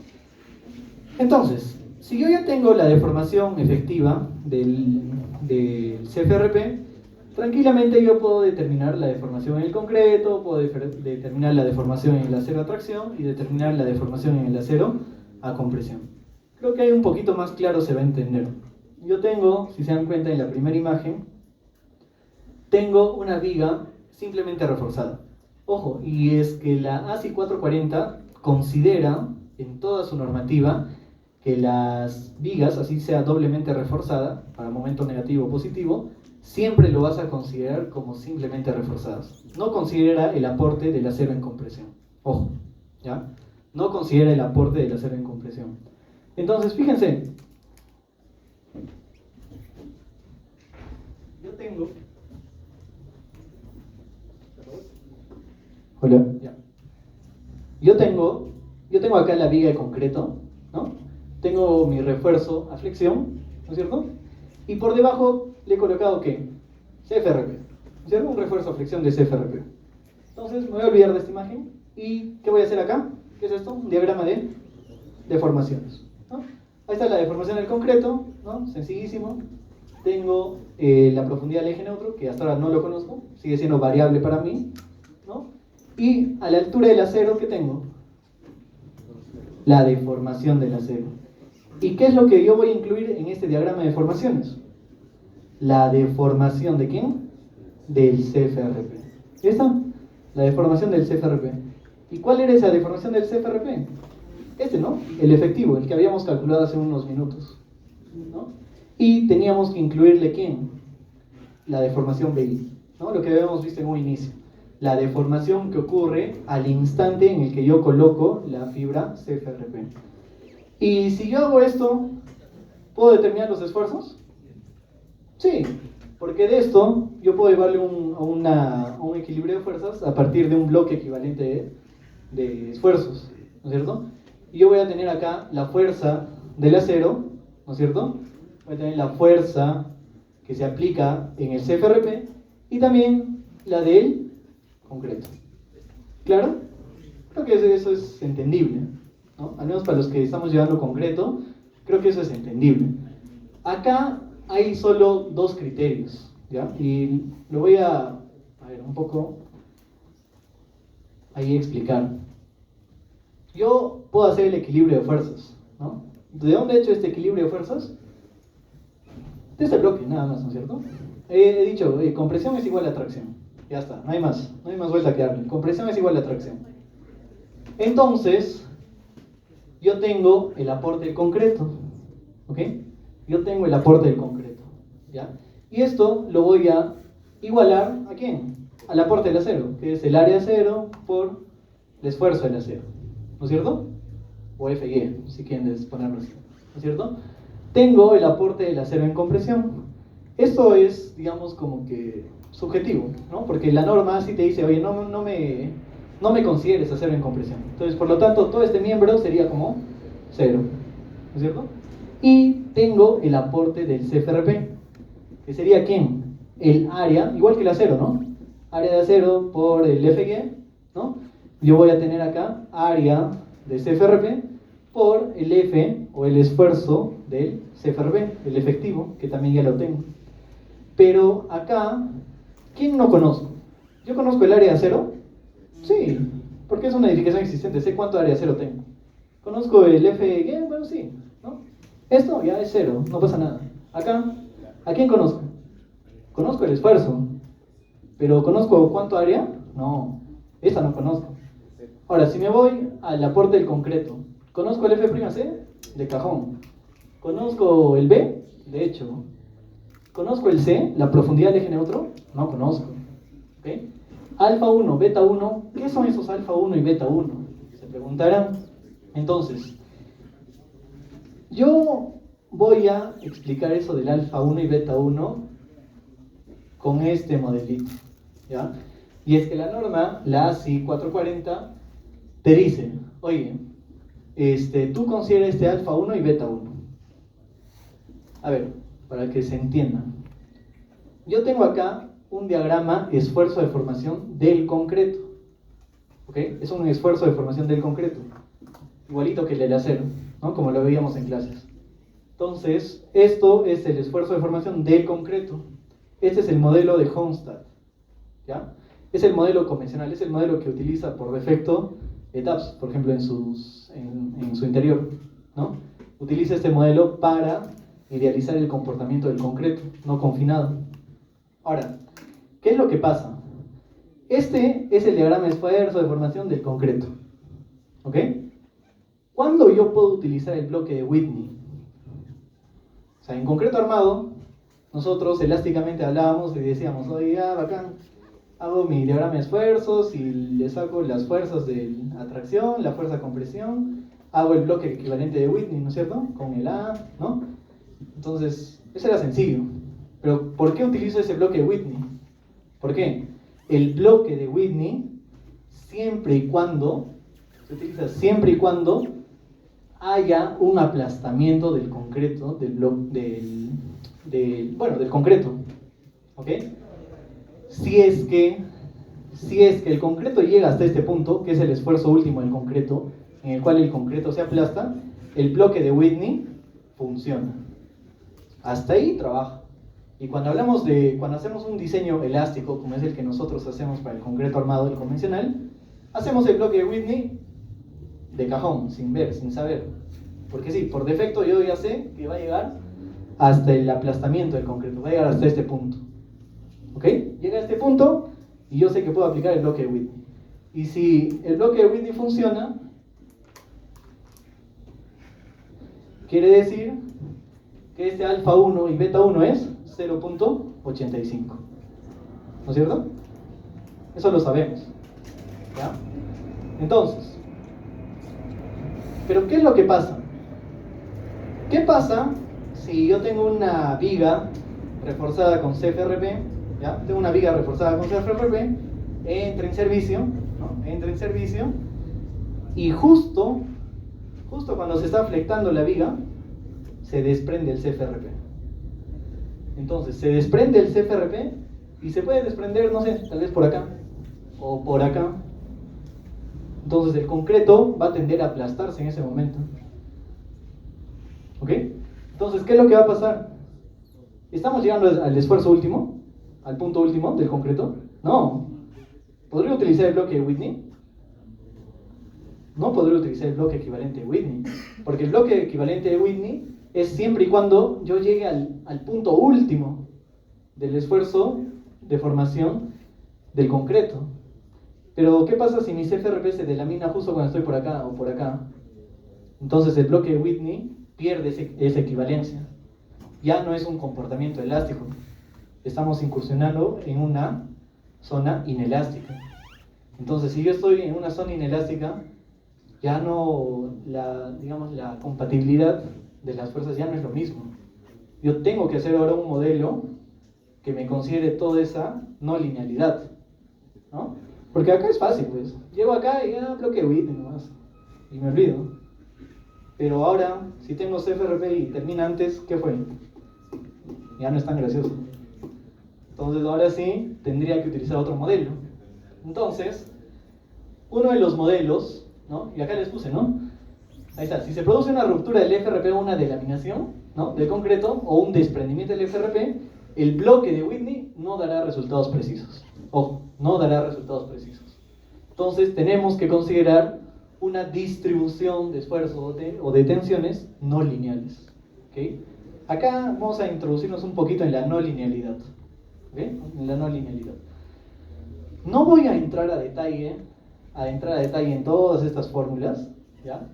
Entonces, si yo ya tengo la deformación efectiva del CFRP, tranquilamente yo puedo determinar la deformación en el concreto, puedo determinar la deformación en el acero a tracción y determinar la deformación en el acero a compresión. Creo que ahí un poquito más claro se va a entender. Yo tengo, si se dan cuenta en la primera imagen, tengo una viga simplemente reforzada. Ojo, y es que la ASI 440 considera en toda su normativa que las vigas, así sea doblemente reforzada, para momento negativo o positivo, siempre lo vas a considerar como simplemente reforzadas. No considera el aporte del acero en compresión. Ojo, ¿ya? No considera el aporte del acero en compresión. Entonces, fíjense. Yo tengo... Hola. Ya. Yo tengo acá la viga de concreto, ¿no? Tengo mi refuerzo a flexión, ¿no es cierto? Y por debajo le he colocado, ¿qué? CFRP, ¿no es cierto? Un refuerzo a flexión de CFRP. Entonces me voy a olvidar de esta imagen. ¿Y qué voy a hacer acá? ¿Qué es esto? Un diagrama de deformaciones, ¿no? Ahí está la deformación del concreto, ¿no? Sencillísimo. Tengo la profundidad del eje neutro, que hasta ahora no lo conozco, sigue siendo variable para mí, ¿no? Y a la altura del acero, ¿qué tengo? La deformación del acero. ¿Y qué es lo que yo voy a incluir en este diagrama de deformaciones? La deformación ¿de quién? Del CFRP. ¿Ya está? La deformación del CFRP. ¿Y cuál era esa deformación del CFRP? Este, ¿no? El efectivo, el que habíamos calculado hace unos minutos, ¿no? Y teníamos que incluirle ¿quién? La deformación BI, ¿no? Lo que habíamos visto en un inicio. La deformación que ocurre al instante en el que yo coloco la fibra CFRP. Y si yo hago esto, ¿puedo determinar los esfuerzos? Sí, porque de esto yo puedo llevarle a un equilibrio de fuerzas a partir de un bloque equivalente de esfuerzos, ¿no es cierto? Y yo voy a tener acá la fuerza del acero, ¿no es cierto? Voy a tener la fuerza que se aplica en el CFRP y también la del concreto. ¿Claro? Creo que eso es entendible, ¿no? Al menos para los que estamos llevando concreto, creo que eso es entendible. Acá hay solo dos criterios, ¿ya? Y lo voy a ver, un poco ahí explicar. Yo puedo hacer el equilibrio de fuerzas, ¿no? ¿De dónde he hecho este equilibrio de fuerzas? De este bloque, nada más, ¿no es cierto? He dicho, compresión es igual a tracción. Ya está, no hay más vuelta que darle. Compresión es igual a tracción. Entonces, yo tengo el aporte del concreto, ¿ok? Yo tengo el aporte del concreto, ¿ya? Y esto lo voy a igualar, ¿a quién? Al aporte del acero, que es el área de acero por el esfuerzo del acero, ¿no es cierto? O FG, si quieren ponerlo así, ¿no es cierto? Tengo el aporte del acero en compresión. Esto es, digamos, como que subjetivo, ¿no? Porque la norma sí te dice, oye, no me consideres acero en compresión. Entonces, por lo tanto, todo este miembro sería como 0, ¿no es cierto? Y tengo el aporte del CFRP, que sería ¿quién? El área, igual que el acero, ¿no? Área de acero por el FG, ¿no? Yo voy a tener acá área de CFRP por el F o el esfuerzo del CFRP, el efectivo, que también ya lo tengo. Pero acá, ¿quién no conozco? ¿Yo conozco el área de acero? Sí, porque es una edificación existente, sé cuánto área de acero tengo. ¿Conozco el FG? Bueno, sí, ¿no? Esto ya es 0, no pasa nada. Acá, ¿a quién conozco? Conozco el esfuerzo, pero ¿conozco cuánto área? No, esa no conozco. Ahora, si me voy al aporte del concreto, ¿conozco el F'C? De cajón. ¿Conozco el B? De hecho. ¿Conozco el C? ¿La profundidad del eje neutro? No conozco. ¿Okay? Alfa 1, beta 1, ¿qué son esos alfa 1 y beta 1? Se pregunta. preguntarán. Entonces, yo voy a explicar eso del alfa 1 y beta 1 con este modelito, ¿ya? Y es que la norma, la ASI 440, te dice, oye, tú considera este alfa 1 y beta 1. A ver, para que se entienda. Yo tengo acá un diagrama esfuerzo de formación del concreto. ¿Ok? Es un esfuerzo de formación del concreto. Igualito que el del acero, ¿no? Como lo veíamos en clases. Entonces, esto es el esfuerzo de formación del concreto. Este es el modelo de Homestad, ¿ya? Es el modelo convencional, es el modelo que utiliza por defecto ETABS, por ejemplo, en su interior, ¿no? Utiliza este modelo para idealizar el comportamiento del concreto, no confinado. Ahora, ¿qué es lo que pasa? Este es el diagrama de esfuerzo de formación del concreto, ¿ok? ¿Cuándo yo puedo utilizar el bloque de Whitney? O sea, en concreto armado, nosotros elásticamente hablábamos y decíamos, oye, bacán, hago mi diagrama de esfuerzos y le saco las fuerzas de atracción, la fuerza de compresión, hago el bloque equivalente de Whitney, ¿no es cierto? Con el A, ¿no? Entonces, eso era sencillo. Pero, ¿por qué utilizo ese bloque de Whitney? ¿Por qué? El bloque de Whitney, siempre y cuando, se utiliza siempre y cuando haya un aplastamiento del concreto, del concreto, ¿ok? Si es que el concreto llega hasta este punto, que es el esfuerzo último del concreto, en el cual el concreto se aplasta, el bloque de Whitney funciona. Hasta ahí trabaja. Y cuando hacemos un diseño elástico, como es el que nosotros hacemos para el concreto armado, el convencional, hacemos el bloque de Whitney de cajón, sin ver, sin saber. Porque sí, por defecto yo ya sé que va a llegar hasta el aplastamiento del concreto, va a llegar hasta este punto. ¿Ok? Llega a este punto y yo sé que puedo aplicar el bloque de Whitney. Y si el bloque de Whitney funciona, quiere decir que este alfa 1 y beta 1 es 0.85. ¿No es cierto? Eso lo sabemos, ¿ya? Entonces, ¿pero qué es lo que pasa? ¿Qué pasa si yo tengo una viga reforzada con CFRP? ¿Ya? Tengo una viga reforzada con CFRP, entra en servicio, ¿no? Entra en servicio, y justo cuando se está flectando la viga, se desprende el CFRP. Entonces, se desprende el CFRP y se puede desprender, no sé, tal vez por acá o por acá. Entonces, el concreto va a tender a aplastarse en ese momento. ¿Ok? Entonces, ¿qué es lo que va a pasar? ¿Estamos llegando al esfuerzo último? ¿Al punto último del concreto? No. ¿Podría utilizar el bloque de Whitney? No podría utilizar el bloque equivalente de Whitney. Porque el bloque equivalente de Whitney es siempre y cuando yo llegue al punto último del esfuerzo de formación del concreto. Pero, ¿qué pasa si mi CFRP se delamina justo cuando estoy por acá o por acá? Entonces el bloque de Whitney pierde esa equivalencia. Ya no es un comportamiento elástico. Estamos incursionando en una zona inelástica. Entonces, si yo estoy en una zona inelástica, ya no, la compatibilidad de las fuerzas ya no es lo mismo. Yo tengo que hacer ahora un modelo que me considere toda esa no linealidad, ¿no? Porque acá es fácil, pues. Llego acá y bloque Whitney nomás, y me olvido. Pero ahora, si tengo CFRP y termina antes, ¿qué fue? Ya no es tan gracioso. Entonces ahora sí, tendría que utilizar otro modelo. Entonces, uno de los modelos, ¿no? Y acá les puse, ¿no? Ahí está, si se produce una ruptura del FRP o una delaminación, ¿no? Del concreto o un desprendimiento del FRP, el bloque de Whitney no dará resultados precisos. Ojo, no dará resultados precisos. Entonces tenemos que considerar una distribución de esfuerzo o de tensiones no lineales. ¿Okay? Acá vamos a introducirnos un poquito en la no linealidad. ¿Okay? En la no linealidad. No voy a entrar a detalle en todas estas fórmulas, ¿ya?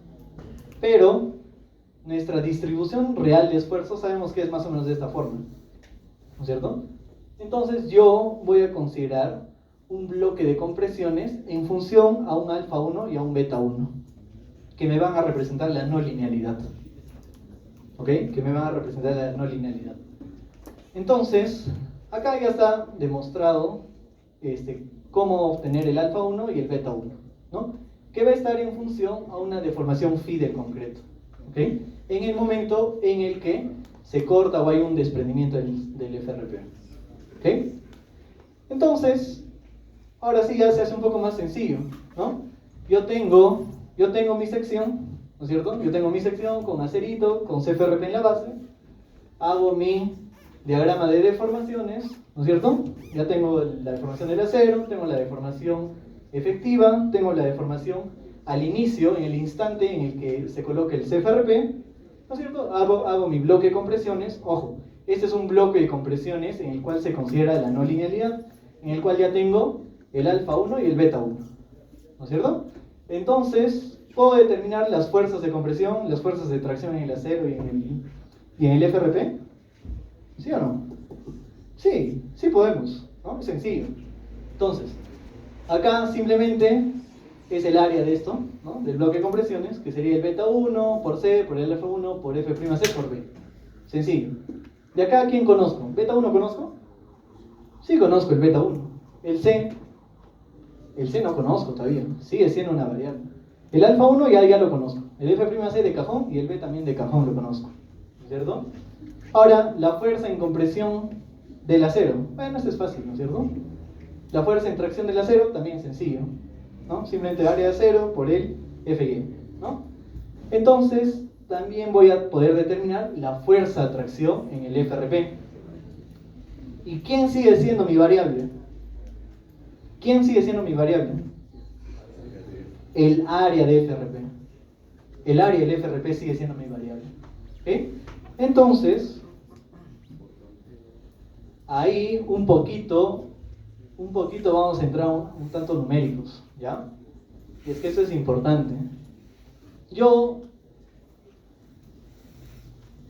Pero nuestra distribución real de esfuerzo sabemos que es más o menos de esta forma, ¿no es cierto? Entonces yo voy a considerar un bloque de compresiones en función a un alfa 1 y a un beta 1. que me van a representar la no linealidad. ¿Ok? Que me van a representar la no linealidad. Entonces, acá ya está demostrado cómo obtener el alfa 1 y el beta 1, ¿no? Que va a estar en función a una deformación phi del concreto, ¿ok? En el momento en el que se corta o hay un desprendimiento del FRP, ¿ok? Entonces, ahora sí ya se hace un poco más sencillo, ¿no? Yo tengo mi sección, ¿no es cierto? Yo tengo mi sección con acerito, con CFRP en la base, hago mi diagrama de deformaciones, ¿no es cierto? Ya tengo la deformación del acero, tengo la deformación efectiva, tengo la deformación al inicio, en el instante en el que se coloca el CFRP, ¿no es cierto? Hago mi bloque de compresiones, ojo, este es un bloque de compresiones en el cual se considera la no linealidad, en el cual ya tengo el alfa 1 y el beta 1, ¿no es cierto? Entonces, puedo determinar las fuerzas de compresión, las fuerzas de tracción en el acero y en el FRP. ¿Sí o no? Sí, sí podemos, ¿no? Es sencillo. Entonces, acá simplemente es el área de esto, ¿no? Del bloque de compresiones, que sería el beta 1 por C, por el F1, por F' C por B. Sencillo. De acá, ¿quién conozco? ¿Beta 1 conozco? Sí conozco el beta 1. El C no conozco todavía, sigue siendo una variable. El alfa 1 ya lo conozco. El F' C de cajón y el B también de cajón lo conozco, ¿cierto? Ahora, la fuerza en compresión del acero. Bueno, esto es fácil, ¿no es cierto? La fuerza en tracción del acero también es sencillo, ¿no? Simplemente área de acero por el Fy, ¿no? Entonces, también voy a poder determinar la fuerza de tracción en el FRP. ¿Y quién sigue siendo mi variable? ¿Quién sigue siendo mi variable? El área de FRP. El área del FRP sigue siendo mi variable. ¿Ok? Entonces, ahí un poquito vamos a entrar un tanto numéricos, ¿ya? Y es que eso es importante.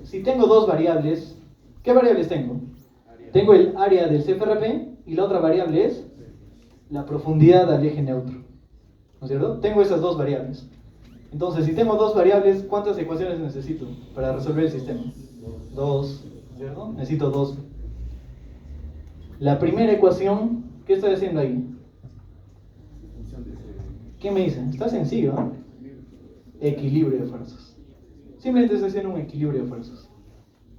Si tengo dos variables, ¿qué variables tengo? Tengo el área del CFRP y la otra variable es la profundidad al eje neutro, ¿no es cierto? Tengo esas dos variables. Entonces, si tengo dos variables, ¿cuántas ecuaciones necesito para resolver el sistema? Dos, ¿cierto? Necesito dos. La primera ecuación, ¿qué estoy haciendo ahí? ¿Qué me dice? Está sencillo, ¿no? Equilibrio de fuerzas. Simplemente estoy haciendo un equilibrio de fuerzas,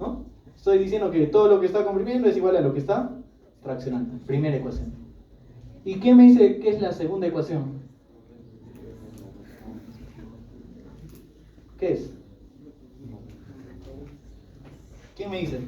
¿no? Estoy diciendo que todo lo que está comprimiendo es igual a lo que está traccionando. Primera ecuación. ¿Y qué me dice que es la segunda ecuación? ¿Qué es? ¿Quién me dice?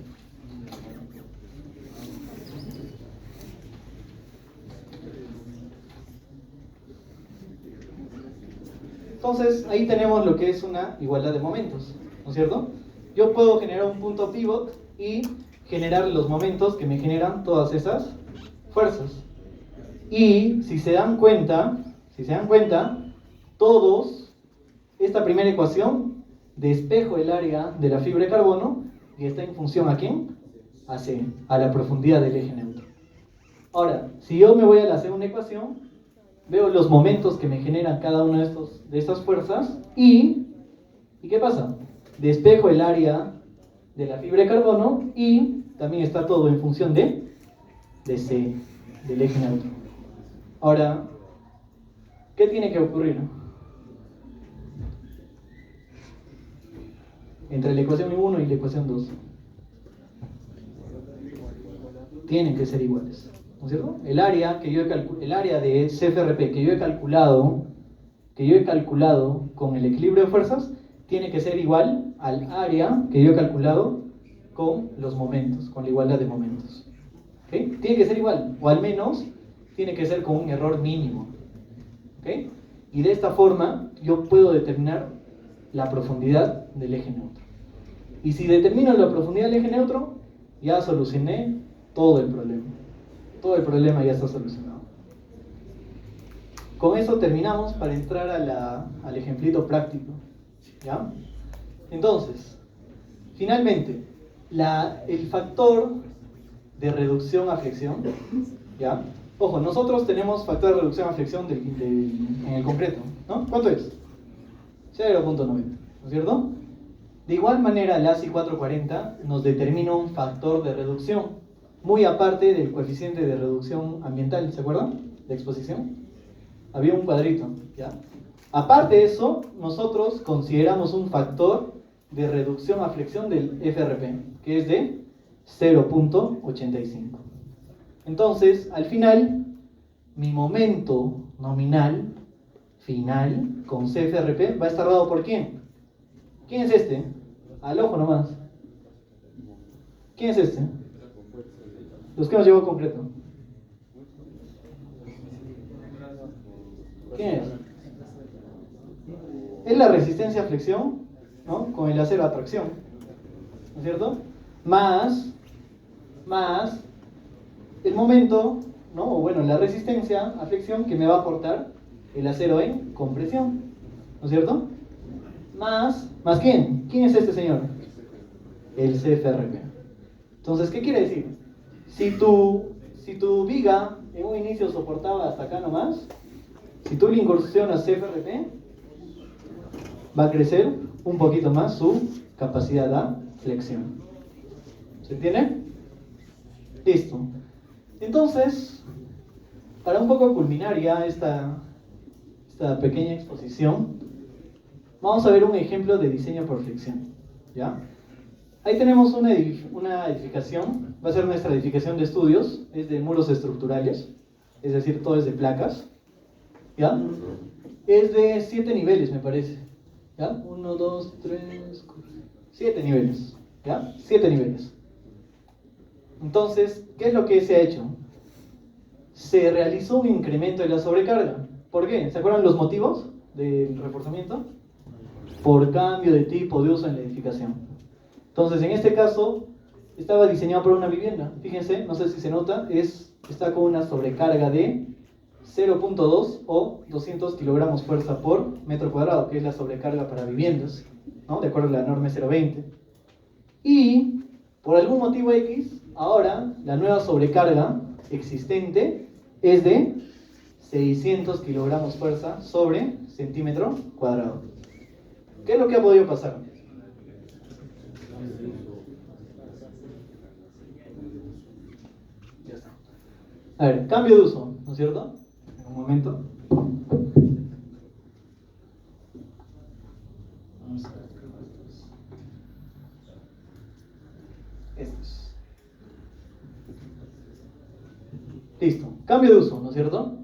Entonces, ahí tenemos lo que es una igualdad de momentos, ¿no es cierto? Yo puedo generar un punto pivot y generar los momentos que me generan todas esas fuerzas. Y si se dan cuenta, esta primera ecuación, despejo el área de la fibra de carbono y está en función ¿a quién? A C, a la profundidad del eje neutro. Ahora, si yo me voy a la segunda ecuación, veo los momentos que me generan cada una de estas fuerzas ¿y qué pasa? Despejo el área de la fibra de carbono y también está todo en función de C, del eje neutro. Ahora, ¿qué tiene que ocurrir entre la ecuación 1 y la ecuación 2? Tienen que ser iguales, ¿no es cierto? El área de CFRP que yo he calculado con el equilibrio de fuerzas tiene que ser igual al área que yo he calculado con los momentos, con la igualdad de momentos. ¿Okay? Tiene que ser igual, o al menos tiene que ser con un error mínimo. ¿Okay? Y de esta forma yo puedo determinar la profundidad del eje neutro. Y si determino la profundidad del eje neutro, ya solucioné todo el problema. Todo el problema ya está solucionado. Con eso terminamos para entrar al ejemplito práctico, ¿ya? Entonces, finalmente, el factor de reducción a flexión, ¿ya? Ojo, nosotros tenemos factor de reducción a flexión en el concreto, ¿no? ¿Cuánto es? 0.90, ¿no es cierto? De igual manera, la ASI 440 nos determina un factor de reducción, muy aparte del coeficiente de reducción ambiental, ¿se acuerdan? De exposición. Había un cuadrito, ¿ya? Aparte de eso, nosotros consideramos un factor de reducción a flexión del FRP, que es de 0.85. Entonces, al final, mi momento nominal final con CFRP va a estar dado por ¿quién? ¿Quién es este? Al ojo nomás. ¿Quién es este? Los que nos llevó concreto. ¿Quién es? Es la resistencia a flexión, ¿no? Con el acero a tracción, ¿no es cierto? Más el momento, ¿no? O bueno, la resistencia a flexión que me va a aportar el acero en compresión, ¿no es cierto? Más ¿quién? ¿Quién es este señor? El CFRP. Entonces, ¿qué quiere decir? Si tu viga en un inicio soportaba hasta acá nomás, si tú le incursionas CFRP, va a crecer un poquito más su capacidad a flexión. ¿Se entiende? Listo. Entonces, para un poco culminar ya esta pequeña exposición, vamos a ver un ejemplo de diseño por flexión, ¿ya? Ahí tenemos una edificación, va a ser nuestra edificación de estudios, es de muros estructurales, es decir, todo es de placas, ¿ya? Es de 7 niveles, me parece, ¿ya? 1, 2, 3, 7 niveles, ¿ya? 7 niveles. Entonces, ¿qué es lo que se ha hecho? Se realizó un incremento de la sobrecarga. ¿Por qué? ¿Se acuerdan los motivos del reforzamiento? Por cambio de tipo de uso en la edificación. Entonces, en este caso, estaba diseñado para una vivienda. Fíjense, no sé si se nota, está con una sobrecarga de 0.2 o 200 kilogramos fuerza por metro cuadrado, que es la sobrecarga para viviendas, ¿no? De acuerdo a la norma 020. Y, por algún motivo X, ahora la nueva sobrecarga existente es de 600 kilogramos fuerza sobre centímetro cuadrado. ¿Qué es lo que ha podido pasar? Ya está. A ver, cambio de uso, ¿no es cierto? En un momento. Vamos a ver. Estos. Listo. Cambio de uso, ¿no es cierto?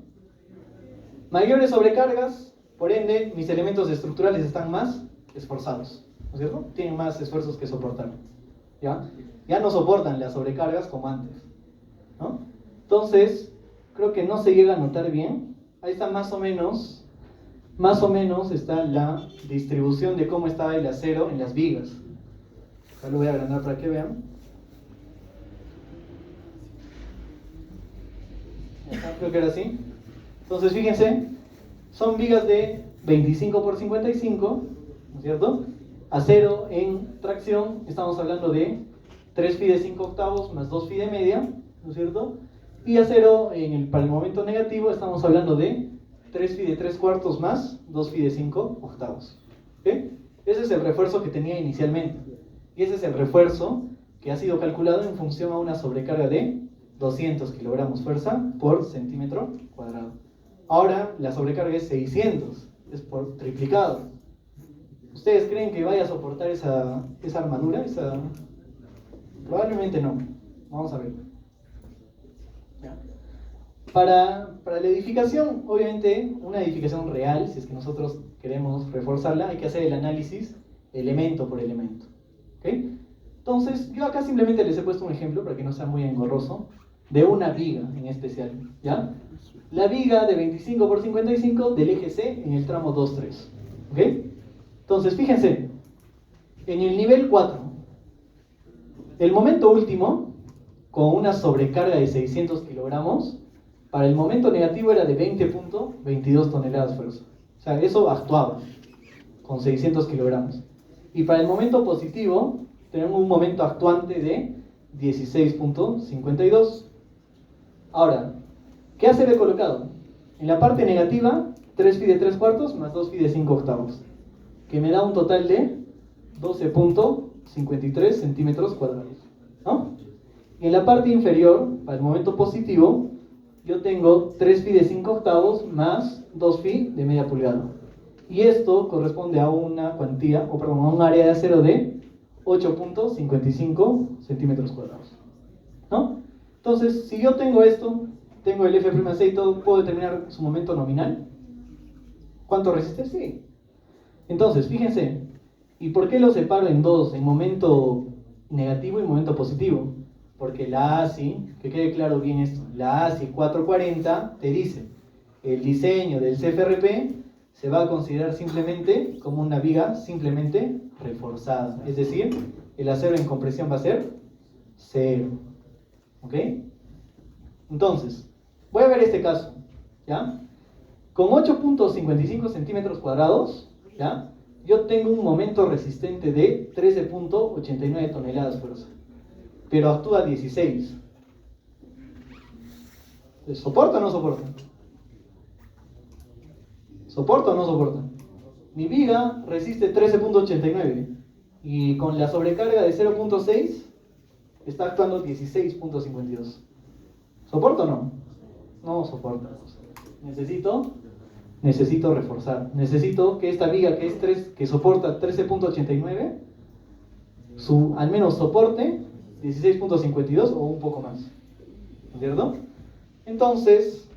Mayores sobrecargas, por ende, mis elementos estructurales están más esforzados, ¿no es cierto? Tienen más esfuerzos que soportar, ¿ya? Ya no soportan las sobrecargas como antes, ¿no? Entonces, creo que no se llega a notar bien. Ahí está más o menos está la distribución de cómo estaba el acero en las vigas. Acá lo voy a agrandar para que vean. Acá creo que era así. Entonces, fíjense, son vigas de 25 por 55, ¿no es cierto? Acero en tracción, estamos hablando de 3 phi de 5 octavos más 2 phi de media, ¿no es cierto? Y acero para el momento negativo estamos hablando de 3 phi de 3 cuartos más 2 phi de 5 octavos. ¿Okay? Ese es el refuerzo que tenía inicialmente. Y ese es el refuerzo que ha sido calculado en función a una sobrecarga de 200 kilogramos fuerza por centímetro cuadrado. Ahora la sobrecarga es 600, es por triplicado. ¿Ustedes creen que vaya a soportar esa armadura? Probablemente no. Vamos a ver. Para la edificación, obviamente, una edificación real, si es que nosotros queremos reforzarla, hay que hacer el análisis elemento por elemento. ¿Okay? Entonces, yo acá simplemente les he puesto un ejemplo para que no sea muy engorroso, de una viga en especial, ¿ya? La viga de 25 por 55 del eje C en el tramo 2-3. ¿Ok? Entonces, fíjense, en el nivel 4, el momento último, con una sobrecarga de 600 kilogramos, para el momento negativo era de 20.22 toneladas fuerza. O sea, eso actuaba con 600 kilogramos. Y para el momento positivo, tenemos un momento actuante de 16.52. Ahora, ¿qué acero he colocado? En la parte negativa, 3 phi de 3 cuartos más 2 phi de 5 octavos. que me da un total de 12.53 centímetros cuadrados, ¿no? Y en la parte inferior, para el momento positivo, yo tengo 3 phi de 5 octavos más 2 phi de media pulgada. Y esto corresponde a una cuantía, o perdón, a un área de acero de 8.55 centímetros cuadrados, ¿no? Entonces, si yo tengo esto, tengo el F' y todo, ¿puedo determinar su momento nominal? ¿Cuánto resiste? Sí. Entonces, fíjense, ¿y por qué lo separo en dos, en momento negativo y momento positivo? Porque la ASI, que quede claro bien esto, la ASI 440 te dice, el diseño del CFRP se va a considerar simplemente como una viga simplemente reforzada. Es decir, el acero en compresión va a ser 0. ¿Ok? Entonces, voy a ver este caso, ¿ya? Con 8.55 centímetros cuadrados, ¿ya? Yo tengo un momento resistente de 13.89 toneladas fuerza, pero actúa 16. ¿Soporta o no soporta? ¿Soporta o no soporta? Mi viga resiste 13.89 y con la sobrecarga de 0.6 está actuando 16.52. ¿Soporta o no? No soporta. Necesito reforzar. Necesito que esta viga que soporta 13.89 al menos soporte 16.52 o un poco más. ¿Cierto? Entonces,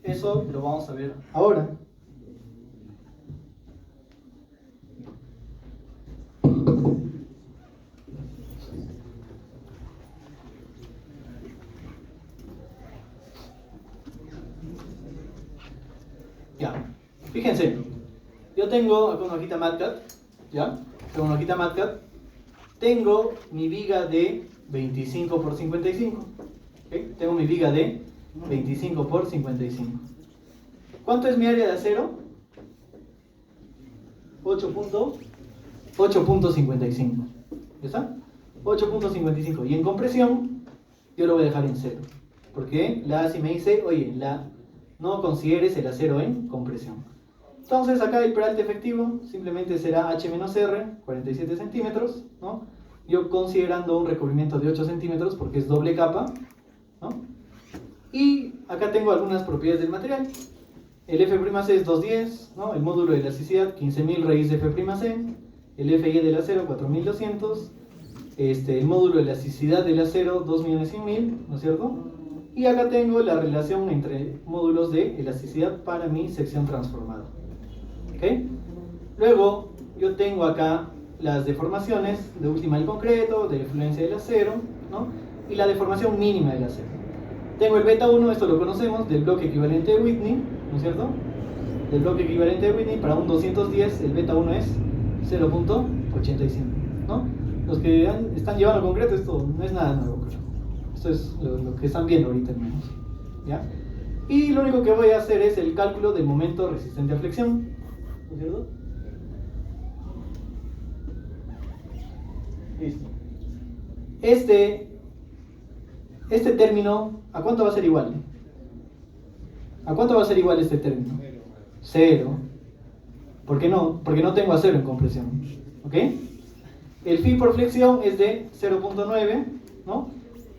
eso lo vamos a ver ahora. Ya, fíjense, yo tengo acá una hojita MATCAD, ¿ya? Tengo una hojita MATCAD, tengo mi viga de 25 por 55, ¿okay? Tengo mi viga de 25 por 55. ¿Cuánto es mi área de acero? 8.55, ¿ya está? 8.55, y en compresión yo lo voy a dejar en 0, porque la ASI me dice, oye, no consideres el acero en compresión. Entonces acá el peralte efectivo simplemente será H-R, 47 centímetros, ¿no? Yo considerando un recubrimiento de 8 centímetros porque es doble capa, ¿no? Y acá tengo algunas propiedades del material. El F'(C) es 210, ¿no? El módulo de elasticidad 15.000 raíz de F'(C), el FI del acero 4.200, el módulo de elasticidad del acero 2.100.000, ¿no es cierto? Y acá tengo la relación entre módulos de elasticidad para mi sección transformada. ¿Okay? Luego, yo tengo acá las deformaciones de última del concreto, de la influencia del acero, ¿no? Y la deformación mínima del acero. Tengo el beta 1, esto lo conocemos, del bloque equivalente de Whitney, ¿no es cierto? Del bloque equivalente de Whitney, para un 210, el beta 1 es 0.85, ¿no? Los que están llevando concreto, esto no es nada nuevo, creo. Esto es lo que están viendo ahorita al menos, ¿ya? Y lo único que voy a hacer es el cálculo del momento resistente a flexión, ¿no es cierto? Listo. Este término, ¿a cuánto va a ser igual? ¿A cuánto va a ser igual este término? 0. ¿Por qué no? Porque no tengo acero en compresión, ¿ok? El phi por flexión es de 0.9, ¿no?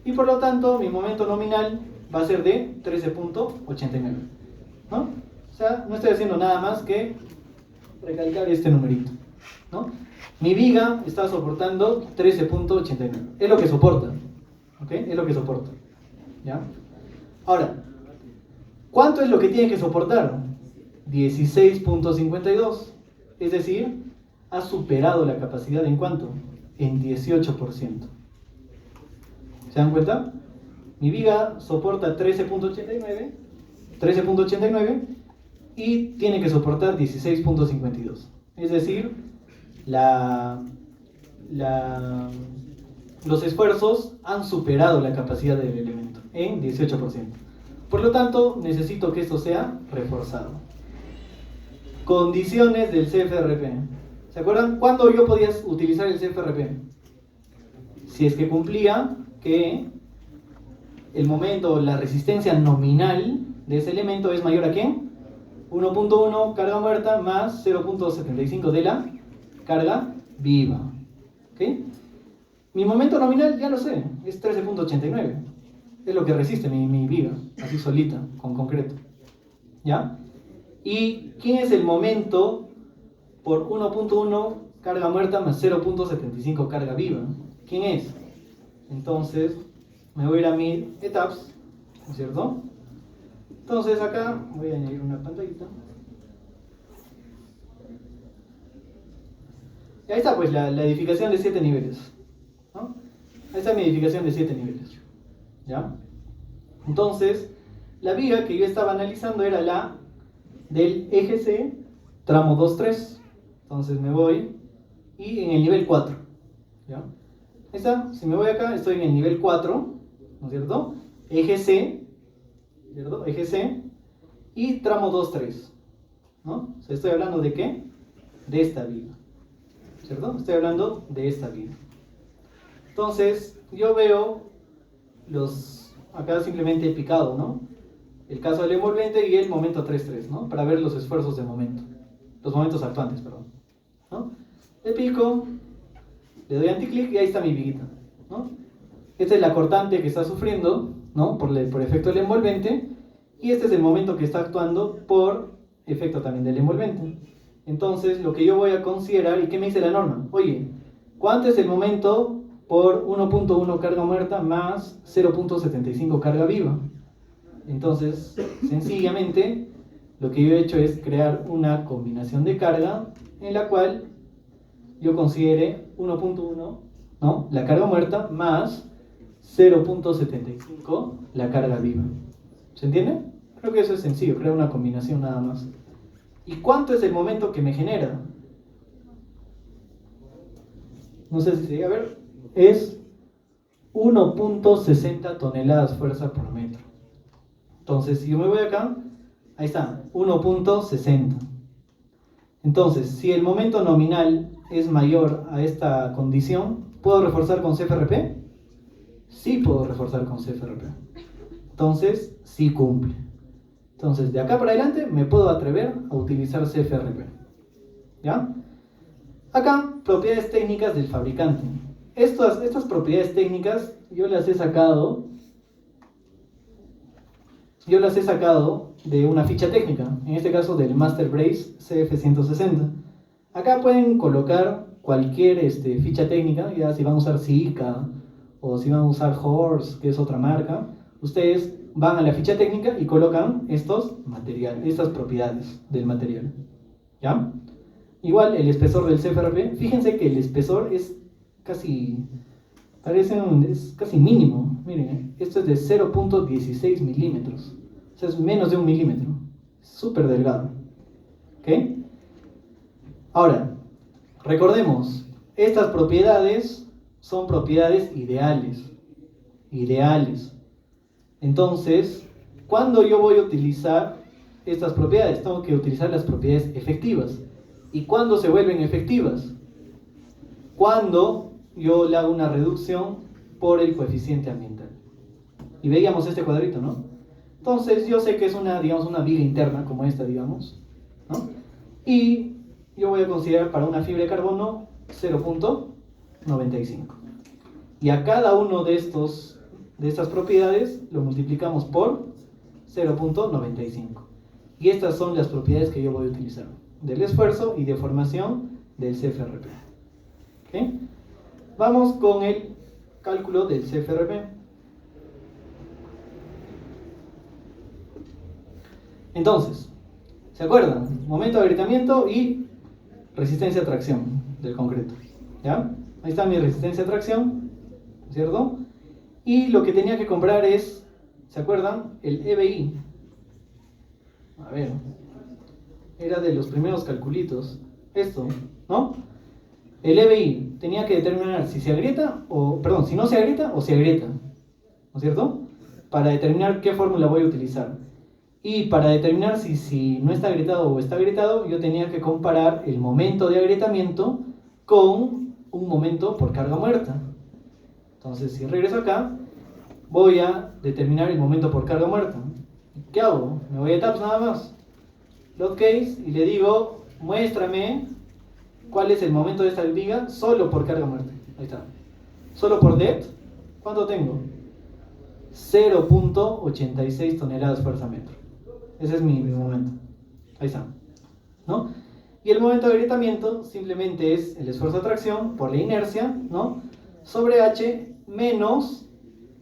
Y por lo tanto, mi momento nominal va a ser de 13.89, ¿no? O sea, no estoy haciendo nada más que recalcar este numerito, ¿no? Mi viga está soportando 13.89. Es lo que soporta, ¿ok? Es lo que soporta, ¿ya? Ahora, ¿cuánto es lo que tiene que soportar? 16.52. Es decir, ha superado la capacidad ¿en cuánto? En 18%. ¿Se dan cuenta? Mi viga soporta 13.89 y tiene que soportar 16.52. Es decir, los esfuerzos han superado la capacidad del elemento en 18%. Por lo tanto, necesito que esto sea reforzado. Condiciones del CFRP. ¿Se acuerdan? ¿Cuándo yo podía utilizar el CFRP? Si es que cumplía que el momento, la resistencia nominal de ese elemento es mayor a ¿quién? 1.1 carga muerta más 0.75 de la carga viva. ¿Ok? Mi momento nominal ya lo sé, es 13.89. Es lo que resiste mi viga, así solita, con concreto. ¿Ya? ¿Y quién es el momento por 1.1 carga muerta más 0.75 carga viva? ¿Quién es? Entonces, me voy a ir a mi etaps, ¿no es cierto? Entonces acá voy a añadir una pantallita. Y ahí está pues la edificación de 7 niveles, ¿no? Ahí está mi edificación de 7 niveles. ¿Ya? Entonces, la viga que yo estaba analizando era la del eje C, tramo 2-3. Entonces me voy y en el nivel 4. ¿Ya? Ahí está, si me voy acá, estoy en el nivel 4, ¿no es cierto? Eje C, ¿cierto? Eje C y tramo 2-3, ¿no? O sea, estoy hablando de ¿qué? De esta viga, ¿cierto? Estoy hablando de esta viga. Entonces, yo veo acá simplemente he picado, ¿no? El caso del envolvente y el momento 3-3, ¿no? Para ver los esfuerzos de momento, los momentos actuantes, perdón, ¿no? Le pico, le doy anticlic y ahí está mi viguita, ¿no? Esta es la cortante que está sufriendo, ¿no? Por efecto del envolvente, y este es el momento que está actuando por efecto también del envolvente. Entonces, lo que yo voy a considerar, ¿y qué me dice la norma? Oye, ¿cuánto es el momento por 1.1 carga muerta más 0.75 carga viva? Entonces, sencillamente, lo que yo he hecho es crear una combinación de carga en la cual yo considere 1.1, ¿no? La carga muerta más 0.75 la carga viva. ¿Se entiende? Creo que eso es sencillo, crear una combinación nada más. ¿Y cuánto es el momento que me genera? No sé si se llega a ver. Es 1.60 toneladas fuerza por metro. Entonces, si yo me voy acá, ahí está, 1.60. Entonces, si el momento nominal es mayor a esta condición, ¿puedo reforzar con CFRP? Sí puedo reforzar con CFRP. Entonces, sí cumple. Entonces, de acá para adelante me puedo atrever a utilizar CFRP. ¿Ya? Acá, propiedades técnicas del fabricante. Estas propiedades técnicas yo las he sacado de una ficha técnica, en este caso del Master Brace CF160. Acá pueden colocar cualquier ficha técnica, ya si van a usar Sika o si van a usar Horse, que es otra marca, ustedes van a la ficha técnica y colocan estas propiedades del material. ¿Ya? Igual el espesor del CFRP, fíjense que el espesor es casi mínimo. Miren, esto es de 0.16 milímetros. O sea, es menos de 1 milímetro. Súper delgado. ¿Ok? Ahora, recordemos, estas propiedades son propiedades ideales. Ideales. Entonces, ¿cuándo yo voy a utilizar estas propiedades? Tengo que utilizar las propiedades efectivas. ¿Y cuándo se vuelven efectivas? Cuando yo le hago una reducción por el coeficiente ambiental. Y veíamos este cuadrito, ¿no? Entonces, yo sé que es una viga interna, como esta, digamos, ¿no? Y yo voy a considerar para una fibra de carbono 0.95. Y a cada uno de estas propiedades lo multiplicamos por 0.95. Y estas son las propiedades que yo voy a utilizar, del esfuerzo y deformación del CFRP. ¿Okay? Vamos con el cálculo del CFRP. Entonces, ¿se acuerdan? Momento de agrietamiento y resistencia a tracción del concreto. ¿Ya? Ahí está mi resistencia a tracción, ¿cierto? Y lo que tenía que comprar es, ¿se acuerdan? El EBI. A ver, era de los primeros calculitos. Esto, ¿no? El EBI tenía que determinar si se agrieta si no se agrieta o se agrieta, ¿no es cierto? Para determinar qué fórmula voy a utilizar. Y para determinar si no está agrietado o está agrietado, yo tenía que comparar el momento de agrietamiento con un momento por carga muerta. Entonces, si regreso acá, voy a determinar el momento por carga muerta. ¿Qué hago? Me voy a etapas nada más. load case, y le digo, muéstrame cuál es el momento de esta viga solo por carga muerte. Ahí está. Solo por det, ¿cuánto tengo? 0.86 toneladas fuerza metro. Ese es mi momento. Ahí está, ¿no? Y el momento de agrietamiento simplemente es el esfuerzo de tracción por la inercia, ¿no? Sobre H menos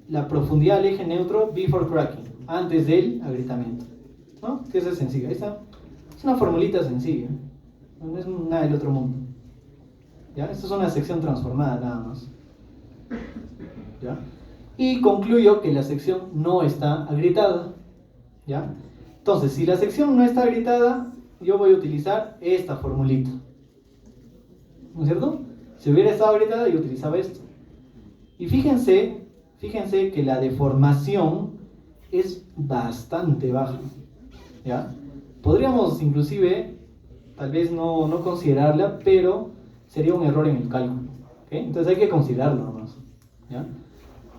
la profundidad del eje neutro before cracking, antes del agrietamiento, ¿no? Que eso es sencillo. Ahí está. Es una formulita sencilla, no es nada del otro mundo. ¿Ya? Esto es una sección transformada nada más. ¿Ya? Y concluyo que la sección no está agrietada. ¿Ya? Entonces, si la sección no está agrietada, yo voy a utilizar esta formulita. ¿No es cierto? Si hubiera estado agrietada, yo utilizaba esto. Y fíjense que la deformación es bastante baja. ¿Ya? Podríamos inclusive, tal vez no considerarla, pero sería un error en el cálculo. ¿Okay? Entonces hay que considerarlo nomás. ¿Ya?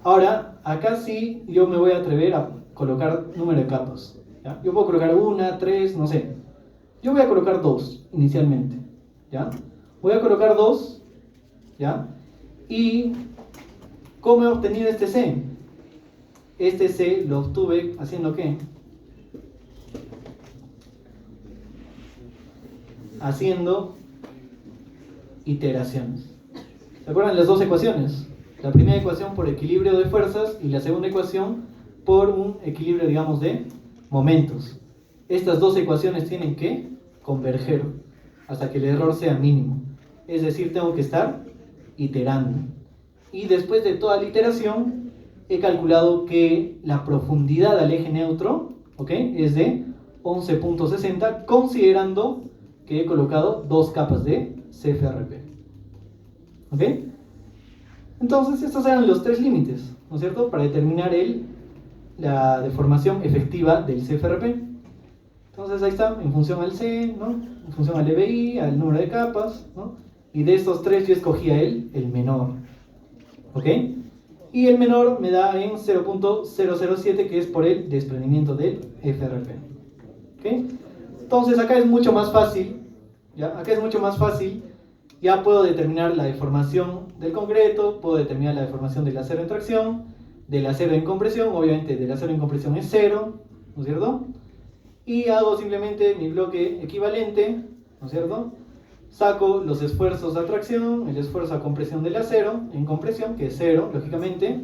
Ahora, acá sí yo me voy a atrever a colocar número de capas. ¿Ya? Yo puedo colocar 1, 3, no sé. Yo voy a colocar 2 inicialmente. ¿Ya? Voy a colocar 2. ¿Ya? Y ¿cómo he obtenido este C? Este C lo obtuve haciendo ¿qué? Haciendo iteraciones. ¿Se acuerdan las dos ecuaciones? La primera ecuación por equilibrio de fuerzas y la segunda ecuación por un equilibrio, digamos, de momentos. Estas dos ecuaciones tienen que converger hasta que el error sea mínimo. Es decir, tengo que estar iterando. Y después de toda la iteración, he calculado que la profundidad al eje neutro, ¿ok?, es de 11.60, considerando que he colocado 2 capas de CFRP. ¿Ok? Entonces, estos eran los 3 límites, ¿no es cierto?, para determinar la deformación efectiva del CFRP. Entonces, ahí está, en función al C, ¿no?, en función al EBI, al número de capas, ¿no?, y de estos 3 yo escogía el menor. ¿Ok? Y el menor me da en 0.007, que es por el desprendimiento del FRP. ¿Ok? Entonces, acá es mucho más fácil, ¿ya? Acá es mucho más fácil. Ya puedo determinar la deformación del concreto, puedo determinar la deformación del acero en tracción, del acero en compresión. Obviamente del acero en compresión es 0, ¿no es cierto? Y hago simplemente mi bloque equivalente, ¿no es cierto? Saco los esfuerzos a tracción, el esfuerzo a compresión del acero en compresión, que es 0, lógicamente,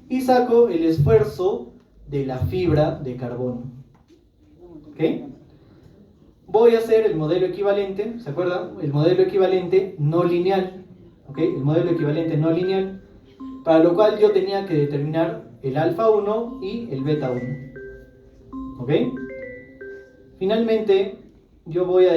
y saco el esfuerzo de la fibra de carbono. ¿Ok? Voy a hacer el modelo equivalente, ¿se acuerdan? El modelo equivalente no lineal, ¿ok? El modelo equivalente no lineal, para lo cual yo tenía que determinar el alfa 1 y el beta 1, ¿ok? Finalmente, yo voy a